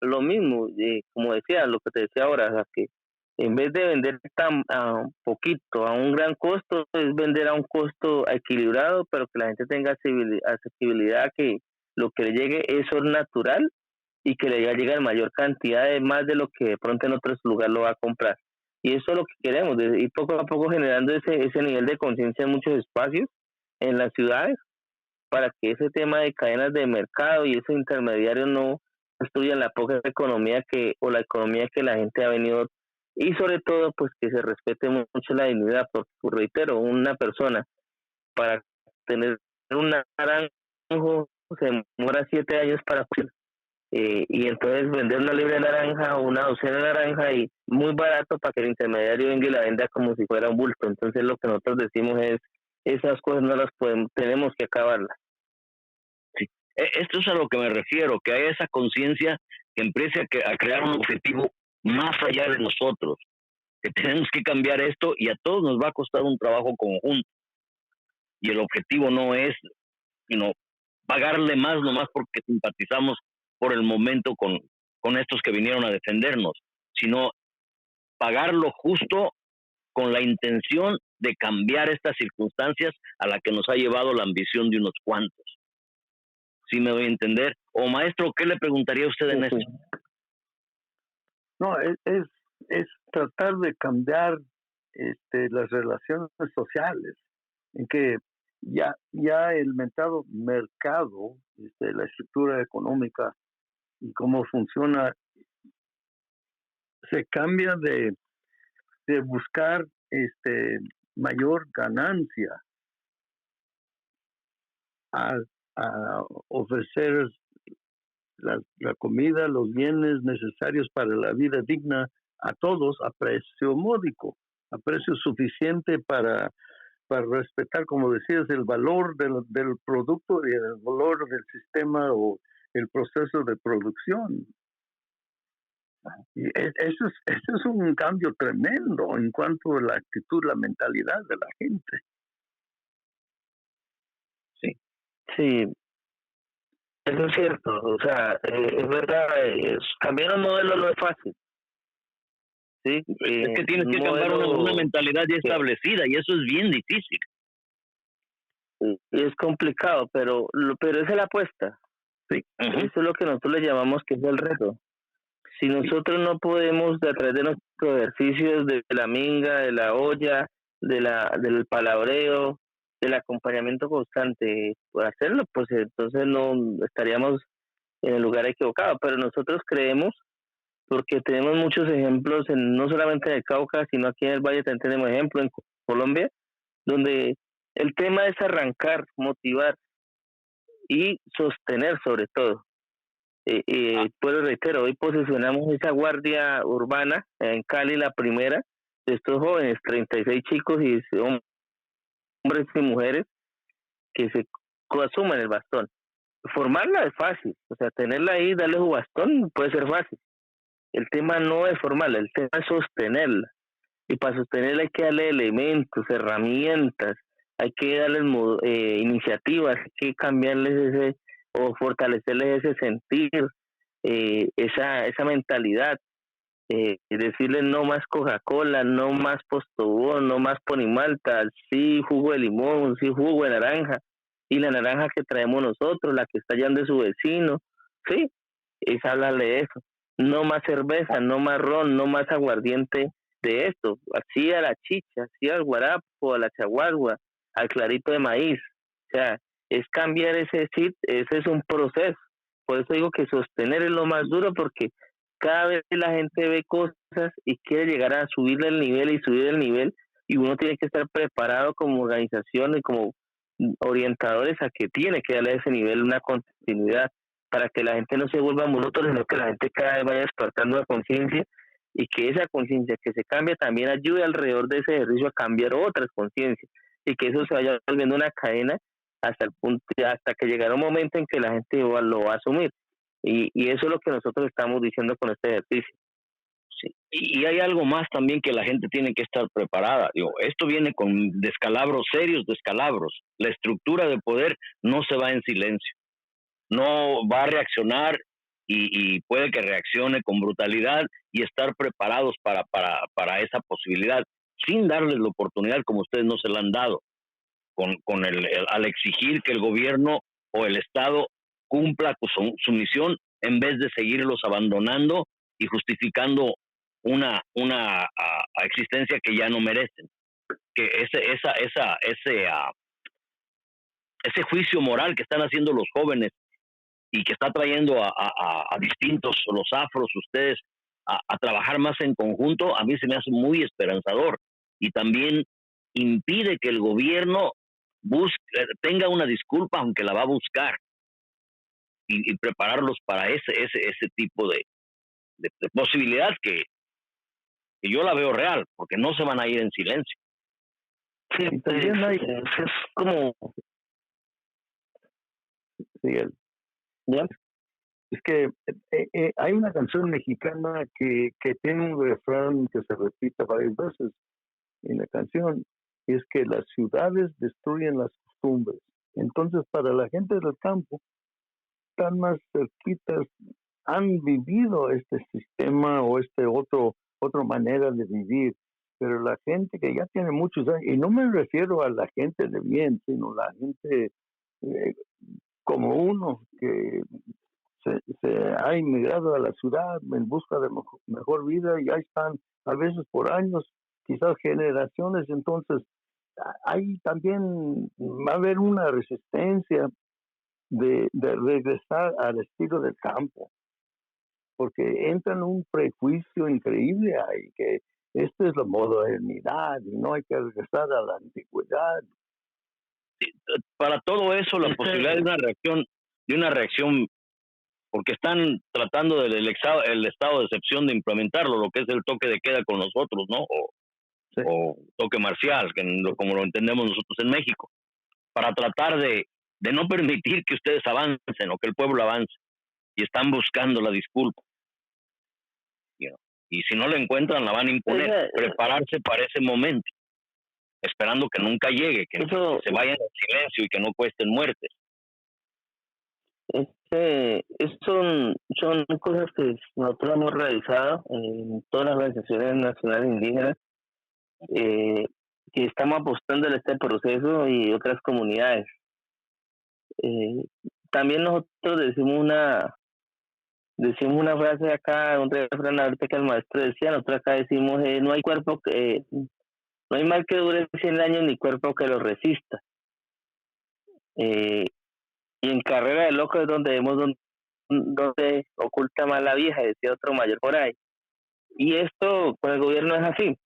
Lo mismo, como decía, lo que te decía ahora, o sea, que en vez de vender tan poquito a un gran costo, es vender a un costo equilibrado, pero que la gente tenga accesibilidad a que lo que le llegue eso es natural y que le llegue en mayor cantidad, de más de lo que de pronto en otros lugares lo va a comprar. Y eso es lo que queremos, ir poco a poco generando ese nivel de conciencia en muchos espacios, en las ciudades, para que ese tema de cadenas de mercado y ese intermediario no destruyan la poca economía o la economía que la gente ha venido, y sobre todo pues que se respete mucho la dignidad, porque reitero, una persona para tener un naranjo se demora 7 años para y entonces vender una libra de naranja o una docena de naranja y muy barato para que el intermediario venga y la venda como si fuera un bulto. Entonces lo que nosotros decimos es, esas cosas no las tenemos que acabarlas. Esto es a lo que me refiero, que hay esa conciencia que empiece a crear un objetivo más allá de nosotros, que tenemos que cambiar esto y a todos nos va a costar un trabajo conjunto. Y el objetivo no es, sino pagarle más nomás porque simpatizamos por el momento con estos que vinieron a defendernos, sino pagar lo justo con la intención de cambiar estas circunstancias a la que nos ha llevado la ambición de unos cuantos. ¿Sí me doy a entender? O maestro, ¿qué le preguntaría a usted en esto? No, es tratar de cambiar las relaciones sociales, en que ya el mentado mercado, la estructura económica y cómo funciona, se cambia de buscar mayor ganancia a ofrecer la comida, los bienes necesarios para la vida digna a todos a precio módico, a precio suficiente para respetar, como decías, el valor del producto y el valor del sistema o el proceso de producción. Y eso es un cambio tremendo en cuanto a la actitud, la mentalidad de la gente. Sí, eso es cierto. O sea, es verdad, cambiar un modelo no es fácil. Sí, es que tienes que cambiar una mentalidad ya establecida y eso es bien difícil. Y es complicado, pero esa es la apuesta. Sí. Eso es lo que nosotros le llamamos que es el reto. Si nosotros no podemos, a través de nuestros ejercicios de la minga, de la olla, del palabreo, del acompañamiento constante, hacerlo, pues entonces no estaríamos en el lugar equivocado. Pero nosotros creemos, porque tenemos muchos ejemplos, no solamente en el Cauca, sino aquí en el Valle también tenemos ejemplos en Colombia, donde el tema es arrancar, motivar y sostener sobre todo. Pues reitero, hoy posicionamos esa guardia urbana en Cali, la primera de estos jóvenes, 36 chicos y hombres y mujeres que se asumen el bastón. Formarla es fácil, o sea, tenerla ahí, darle su bastón puede ser fácil. El tema no es formarla, el tema es sostenerla. Y para sostenerla hay que darle elementos, herramientas, hay que darles iniciativas, hay que cambiarles o fortalecerles ese sentir, esa mentalidad, decirles no más Coca-Cola, no más Postobón, no más Ponimalta, sí jugo de limón, sí jugo de naranja, y la naranja que traemos nosotros, la que está allá de su vecino, sí, es hablarle de eso. No más cerveza, no más ron, no más aguardiente de esto, así a la chicha, así al guarapo, a la chaguagua, al clarito de maíz, o sea, es cambiar ese es un proceso. Por eso digo que sostener es lo más duro, porque cada vez la gente ve cosas y quiere llegar a subirle el nivel y subir el nivel, y uno tiene que estar preparado como organización y como orientadores a que tiene que darle a ese nivel una continuidad para que la gente no se vuelva monótona, sino que la gente cada vez vaya despertando la conciencia, y que esa conciencia que se cambia también ayude alrededor de ese ejercicio a cambiar otras conciencias, y que eso se vaya volviendo una cadena hasta que llegará un momento en que la gente lo va a asumir. Y eso es lo que nosotros estamos diciendo con este ejercicio. Sí. Y hay algo más también que la gente tiene que estar preparada. Digo, esto viene con descalabros, serios descalabros. La estructura de poder no se va en silencio. No va a reaccionar y puede que reaccione con brutalidad, y estar preparados para esa posibilidad, sin darles la oportunidad como ustedes no se la han dado, al exigir que el gobierno o el Estado cumpla con su misión, en vez de seguirlos abandonando y justificando una existencia que ya no merecen. Que ese juicio moral que están haciendo los jóvenes y que está trayendo a distintos, los afros, ustedes, a trabajar más en conjunto, a mí se me hace muy esperanzador, y también impide que el gobierno tenga una disculpa, aunque la va a buscar, y prepararlos para ese tipo de posibilidad que yo la veo real, porque no se van a ir en silencio. Sí, también es como... Sí, ¿Ya? Es que hay una canción mexicana que tiene un refrán que se repite varias veces en la canción, es que las ciudades destruyen las costumbres. Entonces, para la gente del campo, están más cerquitas, han vivido este sistema o otra manera de vivir, pero la gente que ya tiene muchos años, y no me refiero a la gente de bien, sino la gente eh, como uno que se ha inmigrado a la ciudad en busca de mejor vida y ya están a veces por años, quizás generaciones, entonces ahí también va a haber una resistencia de regresar al estilo del campo, porque entra en un prejuicio increíble ahí, que esto es la modernidad y no hay que regresar a la antigüedad. Para todo eso, la posibilidad de una reacción, porque están tratando el estado de excepción de implementarlo, lo que es el toque de queda con nosotros, ¿no? Sí. O toque marcial, como lo entendemos nosotros en México, para tratar de no permitir que ustedes avancen o que el pueblo avance, y están buscando la disculpa. Y si no la encuentran, la van a imponer. Prepararse para ese momento, esperando que nunca llegue, que se vayan en silencio y que no cuesten muertes. Son cosas que nosotros hemos realizado en todas las organizaciones nacionales indígenas, que estamos apostando en este proceso y otras comunidades. También nosotros decimos una frase acá, un refrán ahorita que el maestro decía, nosotros acá decimos, no hay no hay mal que dure 100 años ni cuerpo que lo resista. Y en Carrera de Locos es donde vemos donde oculta más la vieja, decía otro mayor por ahí. Y esto con el gobierno es así.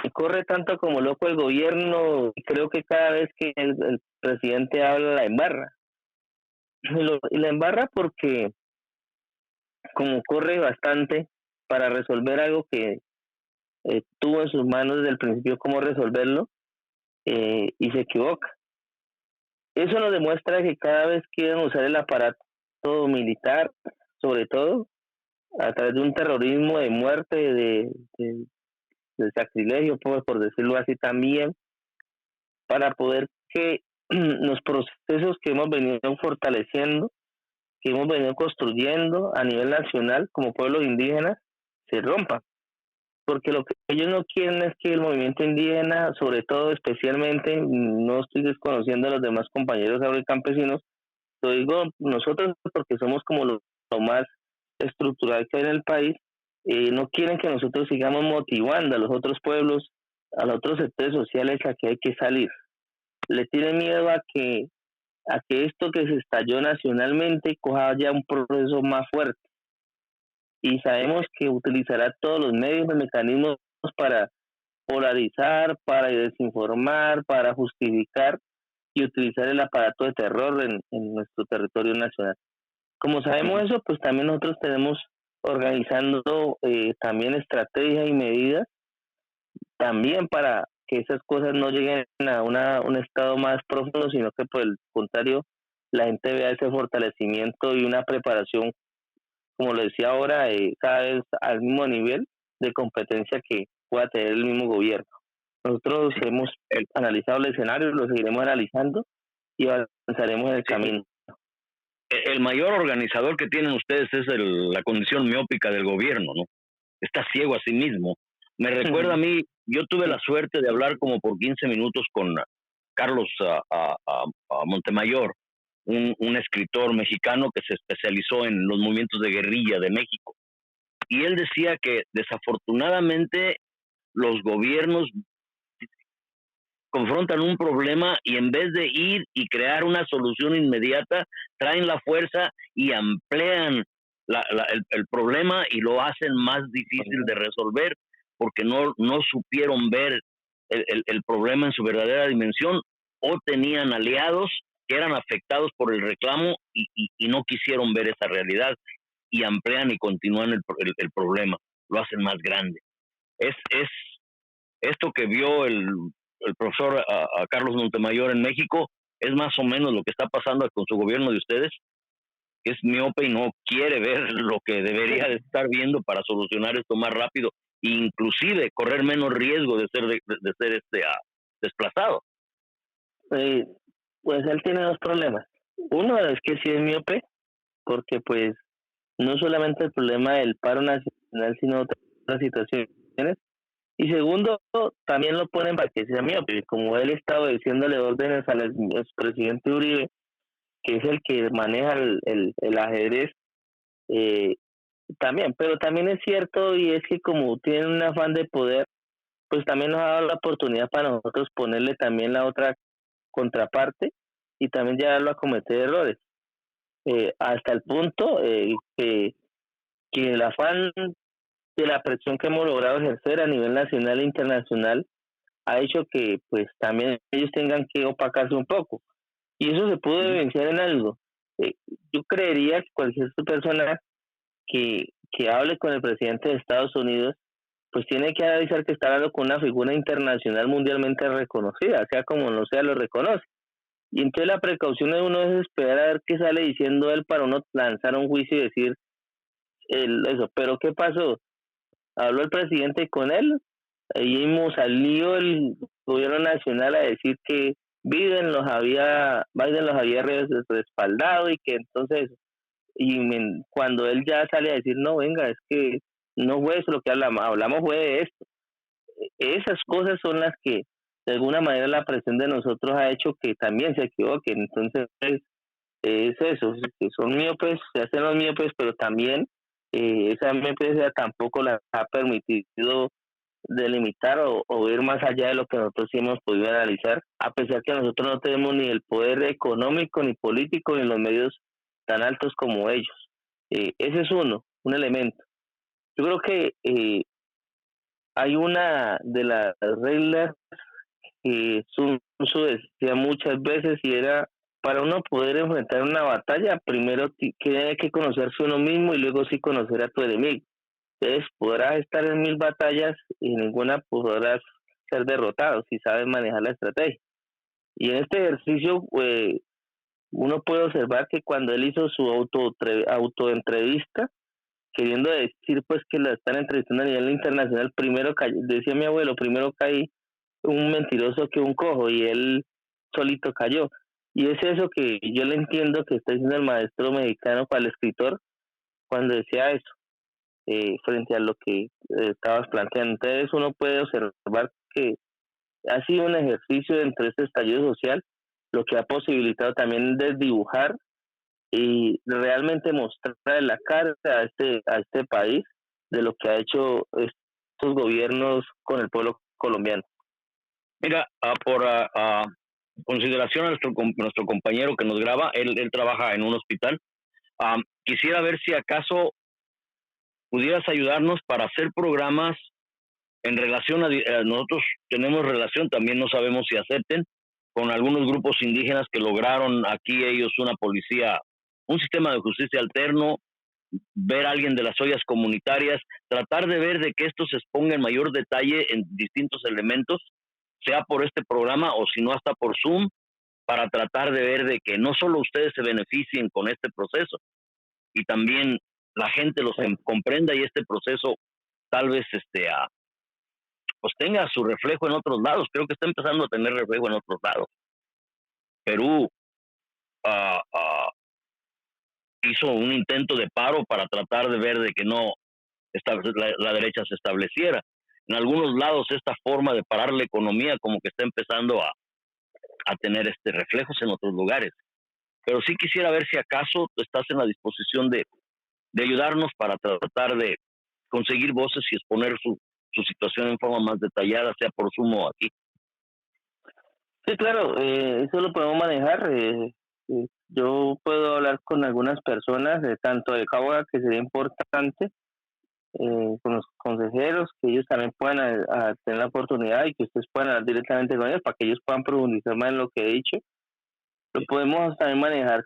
Y corre tanto como loco el gobierno, y creo que cada vez que el presidente habla la embarra. Y la embarra porque como corre bastante para resolver algo que tuvo en sus manos desde el principio cómo resolverlo, y se equivoca. Eso nos demuestra que cada vez quieren usar el aparato militar, sobre todo, a través de un terrorismo de muerte, de sacrilegio, por decirlo así también, para poder que los procesos que hemos venido fortaleciendo, que hemos venido construyendo a nivel nacional como pueblos indígenas, se rompan. Porque lo que ellos no quieren es que el movimiento indígena, sobre todo, especialmente, no estoy desconociendo a los demás compañeros agrocampesinos, lo digo nosotros porque somos como lo más estructural que hay en el país, no quieren que nosotros sigamos motivando a los otros pueblos, a los otros sectores sociales a que hay que salir. Le tienen miedo a que esto que se estalló nacionalmente coja ya un proceso más fuerte. Y sabemos que utilizará todos los medios y mecanismos para polarizar, para desinformar, para justificar y utilizar el aparato de terror en nuestro territorio nacional. Como sabemos eso, pues también nosotros tenemos organizando también estrategias y medidas también para que esas cosas no lleguen a un estado más profundo, sino que por el contrario la gente vea ese fortalecimiento y una preparación, como lo decía ahora, cada vez al mismo nivel de competencia que pueda tener el mismo gobierno. Nosotros hemos analizado el escenario, lo seguiremos analizando y avanzaremos en el camino. El mayor organizador que tienen ustedes es la condición miópica del gobierno, ¿no? Está ciego a sí mismo. Me recuerda a mí, yo tuve la suerte de hablar como por 15 minutos con Carlos Montemayor, un escritor mexicano que se especializó en los movimientos de guerrilla de México. Y él decía que desafortunadamente los gobiernos confrontan un problema y en vez de ir y crear una solución inmediata, traen la fuerza y amplían el problema y lo hacen más difícil de resolver porque no supieron ver el problema en su verdadera dimensión o tenían aliados que eran afectados por el reclamo y no quisieron ver esa realidad y amplían y continúan el problema, lo hacen más grande. Es esto que vio el profesor a Carlos Montemayor en México es más o menos lo que está pasando con su gobierno de ustedes, que es miope y no quiere ver lo que debería de estar viendo para solucionar esto más rápido, inclusive correr menos riesgo de ser desplazado. Pues él tiene dos problemas. Uno es que sí es miope, porque pues no solamente el problema del paro nacional, sino otras situaciones. Y segundo, también lo ponen para que sea miope, como él está obedeciéndole órdenes al expresidente Uribe, que es el que maneja el ajedrez, también. Pero también es cierto, y es que como tiene un afán de poder, pues también nos ha dado la oportunidad para nosotros ponerle también la otra contraparte y también llevarlo a cometer errores. Hasta el punto que el afán de la presión que hemos logrado ejercer a nivel nacional e internacional ha hecho que pues también ellos tengan que opacarse un poco. Y eso se pudo evidenciar en algo. Yo creería que cualquier persona que hable con el presidente de Estados Unidos, pues tiene que analizar que está hablando con una figura internacional mundialmente reconocida, sea como no sea, lo reconoce. Y entonces la precaución de uno es esperar a ver qué sale diciendo él para uno lanzar un juicio y decir eso. Pero ¿qué pasó? Habló el presidente con él, ahí mismo salió el gobierno nacional a decir que Biden los había respaldado y que entonces, cuando él ya sale a decir, no, venga, es que no fue eso lo que hablamos fue de esto. Esas cosas son las que de alguna manera la presión de nosotros ha hecho que también se equivoquen. Entonces es eso, que son miopes, se hacen los miopes, pero también esa miopes tampoco la ha permitido delimitar o ir más allá de lo que nosotros sí hemos podido analizar, a pesar que nosotros no tenemos ni el poder económico, ni político, ni los medios tan altos como ellos. Ese es un elemento. Yo creo que hay una de las reglas que Sun Tzu decía muchas veces, y era: para uno poder enfrentar una batalla, primero tiene que conocerse uno mismo y luego sí conocer a tu enemigo. Entonces podrás estar en 1000 batallas y ninguna podrás ser derrotado si sabes manejar la estrategia. Y en este ejercicio uno puede observar que cuando él hizo su autoentrevista, queriendo decir pues que la están entrevistando a nivel internacional, primero decía mi abuelo, primero cae un mentiroso que un cojo, y él solito cayó. Y es eso que yo le entiendo que está diciendo el maestro mexicano para el escritor cuando decía eso, frente a lo que estabas planteando. Entonces uno puede observar que ha sido un ejercicio dentro de este estallido social, lo que ha posibilitado también desdibujar y realmente mostrar la cara a este país de lo que ha hecho estos gobiernos con el pueblo colombiano. Mira, por consideración a nuestro compañero que nos graba, él trabaja en un hospital, quisiera ver si acaso pudieras ayudarnos para hacer programas en relación a nosotros tenemos relación, también no sabemos si acepten, con algunos grupos indígenas que lograron aquí ellos una policía, un sistema de justicia alterno, ver a alguien de las ollas comunitarias, tratar de ver de que esto se exponga en mayor detalle en distintos elementos, sea por este programa o si no hasta por Zoom, para tratar de ver de que no solo ustedes se beneficien con este proceso y también la gente los comprenda y este proceso tal vez pues tenga su reflejo en otros lados. Creo que está empezando a tener reflejo en otros lados. Perú hizo un intento de paro para tratar de ver de que no la derecha se estableciera. En algunos lados esta forma de parar la economía como que está empezando a tener reflejos en otros lugares. Pero sí quisiera ver si acaso estás en la disposición de ayudarnos para tratar de conseguir voces y exponer su situación en forma más detallada, sea por Zoom o aquí. Sí, claro, eso lo podemos manejar. Yo puedo hablar con algunas personas, tanto de Cabo, que sería importante, con los consejeros, que ellos también puedan tener la oportunidad y que ustedes puedan hablar directamente con ellos para que ellos puedan profundizar más en lo que he dicho. Lo podemos también manejar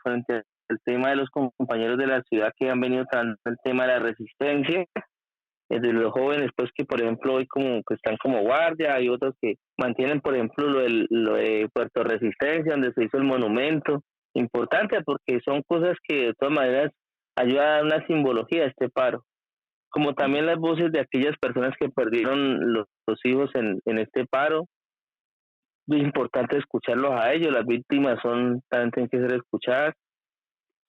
frente al tema de los compañeros de la ciudad que han venido tratando el tema de la resistencia, de los jóvenes, pues que por ejemplo hoy como que están como guardia, hay otros que mantienen, por ejemplo, lo de Puerto Resistencia, donde se hizo el monumento, importante porque son cosas que de todas maneras ayudan a dar una simbología a este paro, como también las voces de aquellas personas que perdieron los hijos en este paro. Es importante escucharlos a ellos, las víctimas son también tienen que ser escuchadas.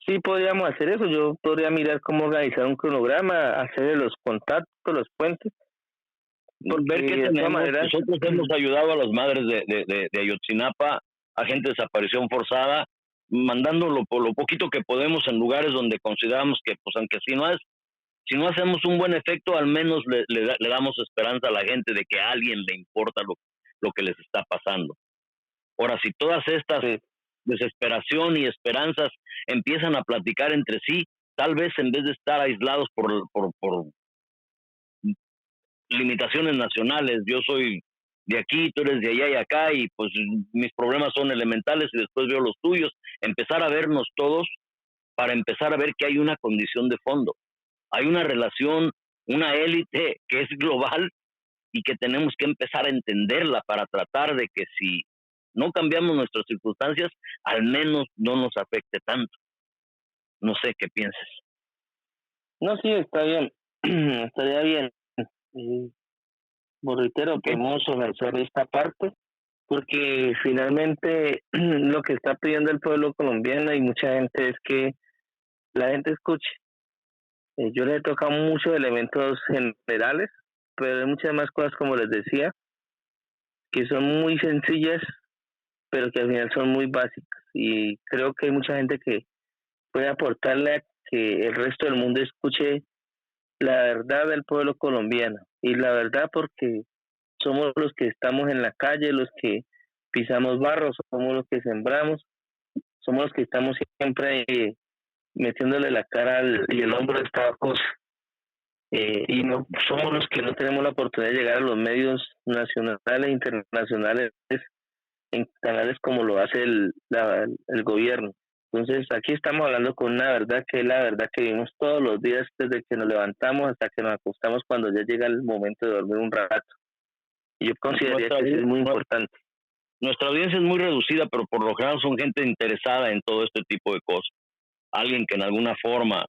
Sí, podríamos hacer eso. Yo podría mirar cómo organizar un cronograma, hacer los contactos, los puentes, Por ver qué porque de todas tenemos. maneras, Nosotros hemos ayudado a las madres de Ayotzinapa, a gente de desaparición forzada, mandándolo por lo poquito que podemos en lugares donde consideramos que, pues aunque si no hacemos un buen efecto, al menos le damos esperanza a la gente de que a alguien le importa lo que les está pasando. Ahora, si todas estas sí, desesperación y esperanzas empiezan a platicar entre sí, tal vez en vez de estar aislados por limitaciones nacionales, yo soy de aquí, tú eres de allá y acá, y pues mis problemas son elementales y después veo los tuyos, empezar a vernos todos para empezar a ver que hay una condición de fondo, hay una relación, una élite que es global y que tenemos que empezar a entenderla para tratar de que si no cambiamos nuestras circunstancias, al menos no nos afecte tanto. No sé qué pienses. no, sí, está bien, estaría bien. Y, como reitero, ¿Okay? podemos organizar esta parte, porque finalmente lo que está pidiendo el pueblo colombiano y mucha gente es que la gente escuche. Yo les he tocado muchos elementos generales, pero hay muchas más cosas, como les decía, que son muy sencillas, pero que al final son muy básicas. Y creo que hay mucha gente que puede aportarle a que el resto del mundo escuche la verdad del pueblo colombiano. Y la verdad porque somos los que estamos en la calle, los que pisamos barros, somos los que sembramos, somos los que estamos siempre metiéndole la cara y el hombro a esta cosa. Y no somos los que no tenemos la oportunidad de llegar a los medios nacionales e internacionales en canales como lo hace el gobierno. Entonces, aquí estamos hablando con una verdad que es la verdad que vivimos todos los días desde que nos levantamos hasta que nos acostamos cuando ya llega el momento de dormir un rato. Y yo consideraría Nuestra, que eso es muy importante. nuestra audiencia es muy reducida, pero por lo general son gente interesada en todo este tipo de cosas. Alguien que en alguna forma,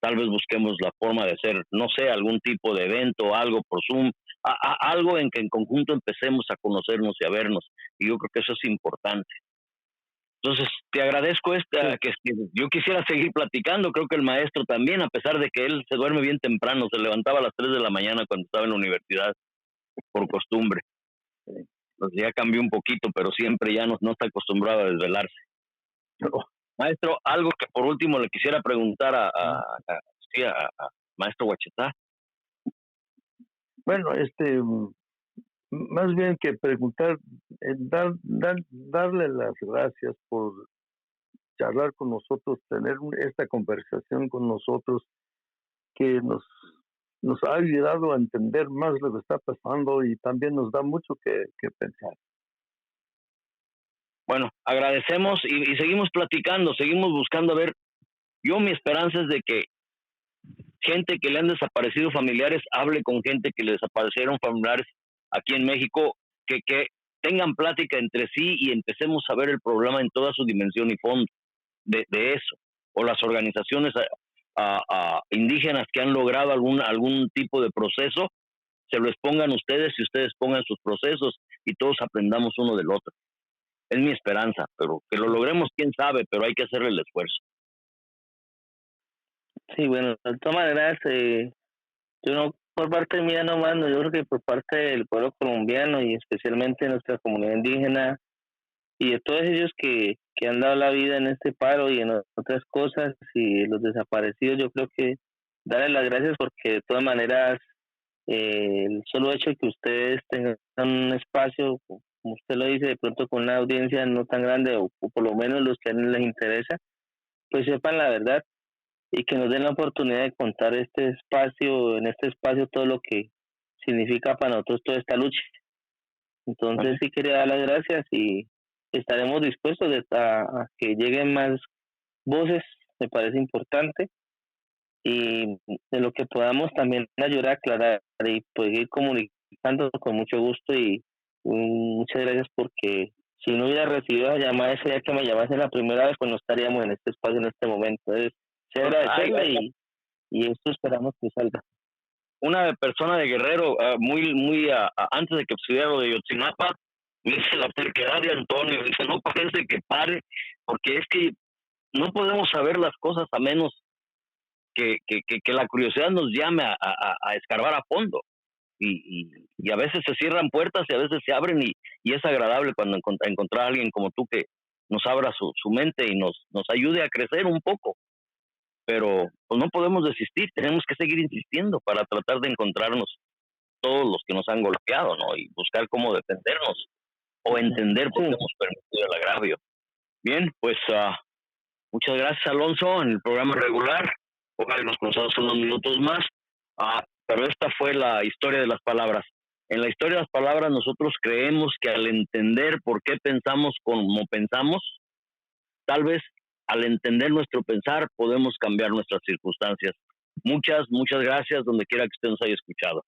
tal vez busquemos la forma de hacer, no sé, algún tipo de evento, algo por Zoom, algo en que en conjunto empecemos a conocernos y a vernos. Y yo creo que eso es importante. Entonces, te agradezco Sí. que yo quisiera seguir platicando, creo que el maestro también, a pesar de que él se duerme bien temprano, se levantaba a las 3 de la mañana cuando estaba en la universidad, por costumbre. Pues ya cambió un poquito, pero siempre ya no está acostumbrado a desvelarse. Maestro, algo que por último le quisiera preguntar a Maestro Huachetá. Bueno, más bien que preguntar, darle las gracias por charlar con nosotros, tener esta conversación con nosotros que nos ha ayudado a entender más lo que está pasando y también nos da mucho que pensar. Bueno, agradecemos y seguimos platicando, seguimos buscando a ver. Yo mi esperanza es de que gente que le han desaparecido familiares hable con gente que le desaparecieron familiares aquí en México, que tengan plática entre sí y empecemos a ver el problema en toda su dimensión y fondo de eso. O las organizaciones indígenas que han logrado algún tipo de proceso, se lo expongan ustedes y ustedes pongan sus procesos y todos aprendamos uno del otro. Es mi esperanza, pero que lo logremos, quién sabe, pero hay que hacerle el esfuerzo. Sí, bueno, de todas maneras, yo no, por parte mía nomás, no, yo creo que por parte del pueblo colombiano y especialmente nuestra comunidad indígena y de todos ellos que han dado la vida en este paro y en otras cosas y los desaparecidos, yo creo que darles las gracias porque de todas maneras el solo hecho de que ustedes tengan un espacio, como usted lo dice, de pronto con una audiencia no tan grande o por lo menos los que a les interesa, pues sepan la verdad y que nos den la oportunidad de contar en este espacio todo lo que significa para nosotros toda esta lucha. Entonces sí quería dar las gracias y estaremos dispuestos a que lleguen más voces, me parece importante, y de lo que podamos también ayudar a aclarar y pues ir comunicando con mucho gusto y muchas gracias porque si no hubiera recibido la llamada ese día que me llamaste la primera vez, pues no estaríamos en este espacio en este momento. Entonces, se agradecerla y esto esperamos que salga. Una persona de Guerrero, antes de que estuviera lo de Yotzinapa, me dice la terquedad de Antonio, dice, no parece que pare, porque es que no podemos saber las cosas a menos que la curiosidad nos llame a escarbar a fondo. Y a veces se cierran puertas y a veces se abren y es agradable cuando encontrar a alguien como tú que nos abra su mente y nos ayude a crecer un poco. Pero pues no podemos desistir, tenemos que seguir insistiendo para tratar de encontrarnos todos los que nos han golpeado, ¿no? Y buscar cómo defendernos o entender por qué hemos permitido el agravio. Bien, pues muchas gracias, Alonso, en el programa regular. Ojalá nos cruzamos unos minutos más. Pero esta fue la historia de las palabras. En la historia de las palabras nosotros creemos que al entender por qué pensamos como pensamos, tal vez al entender nuestro pensar podemos cambiar nuestras circunstancias. Muchas gracias donde quiera que usted nos haya escuchado.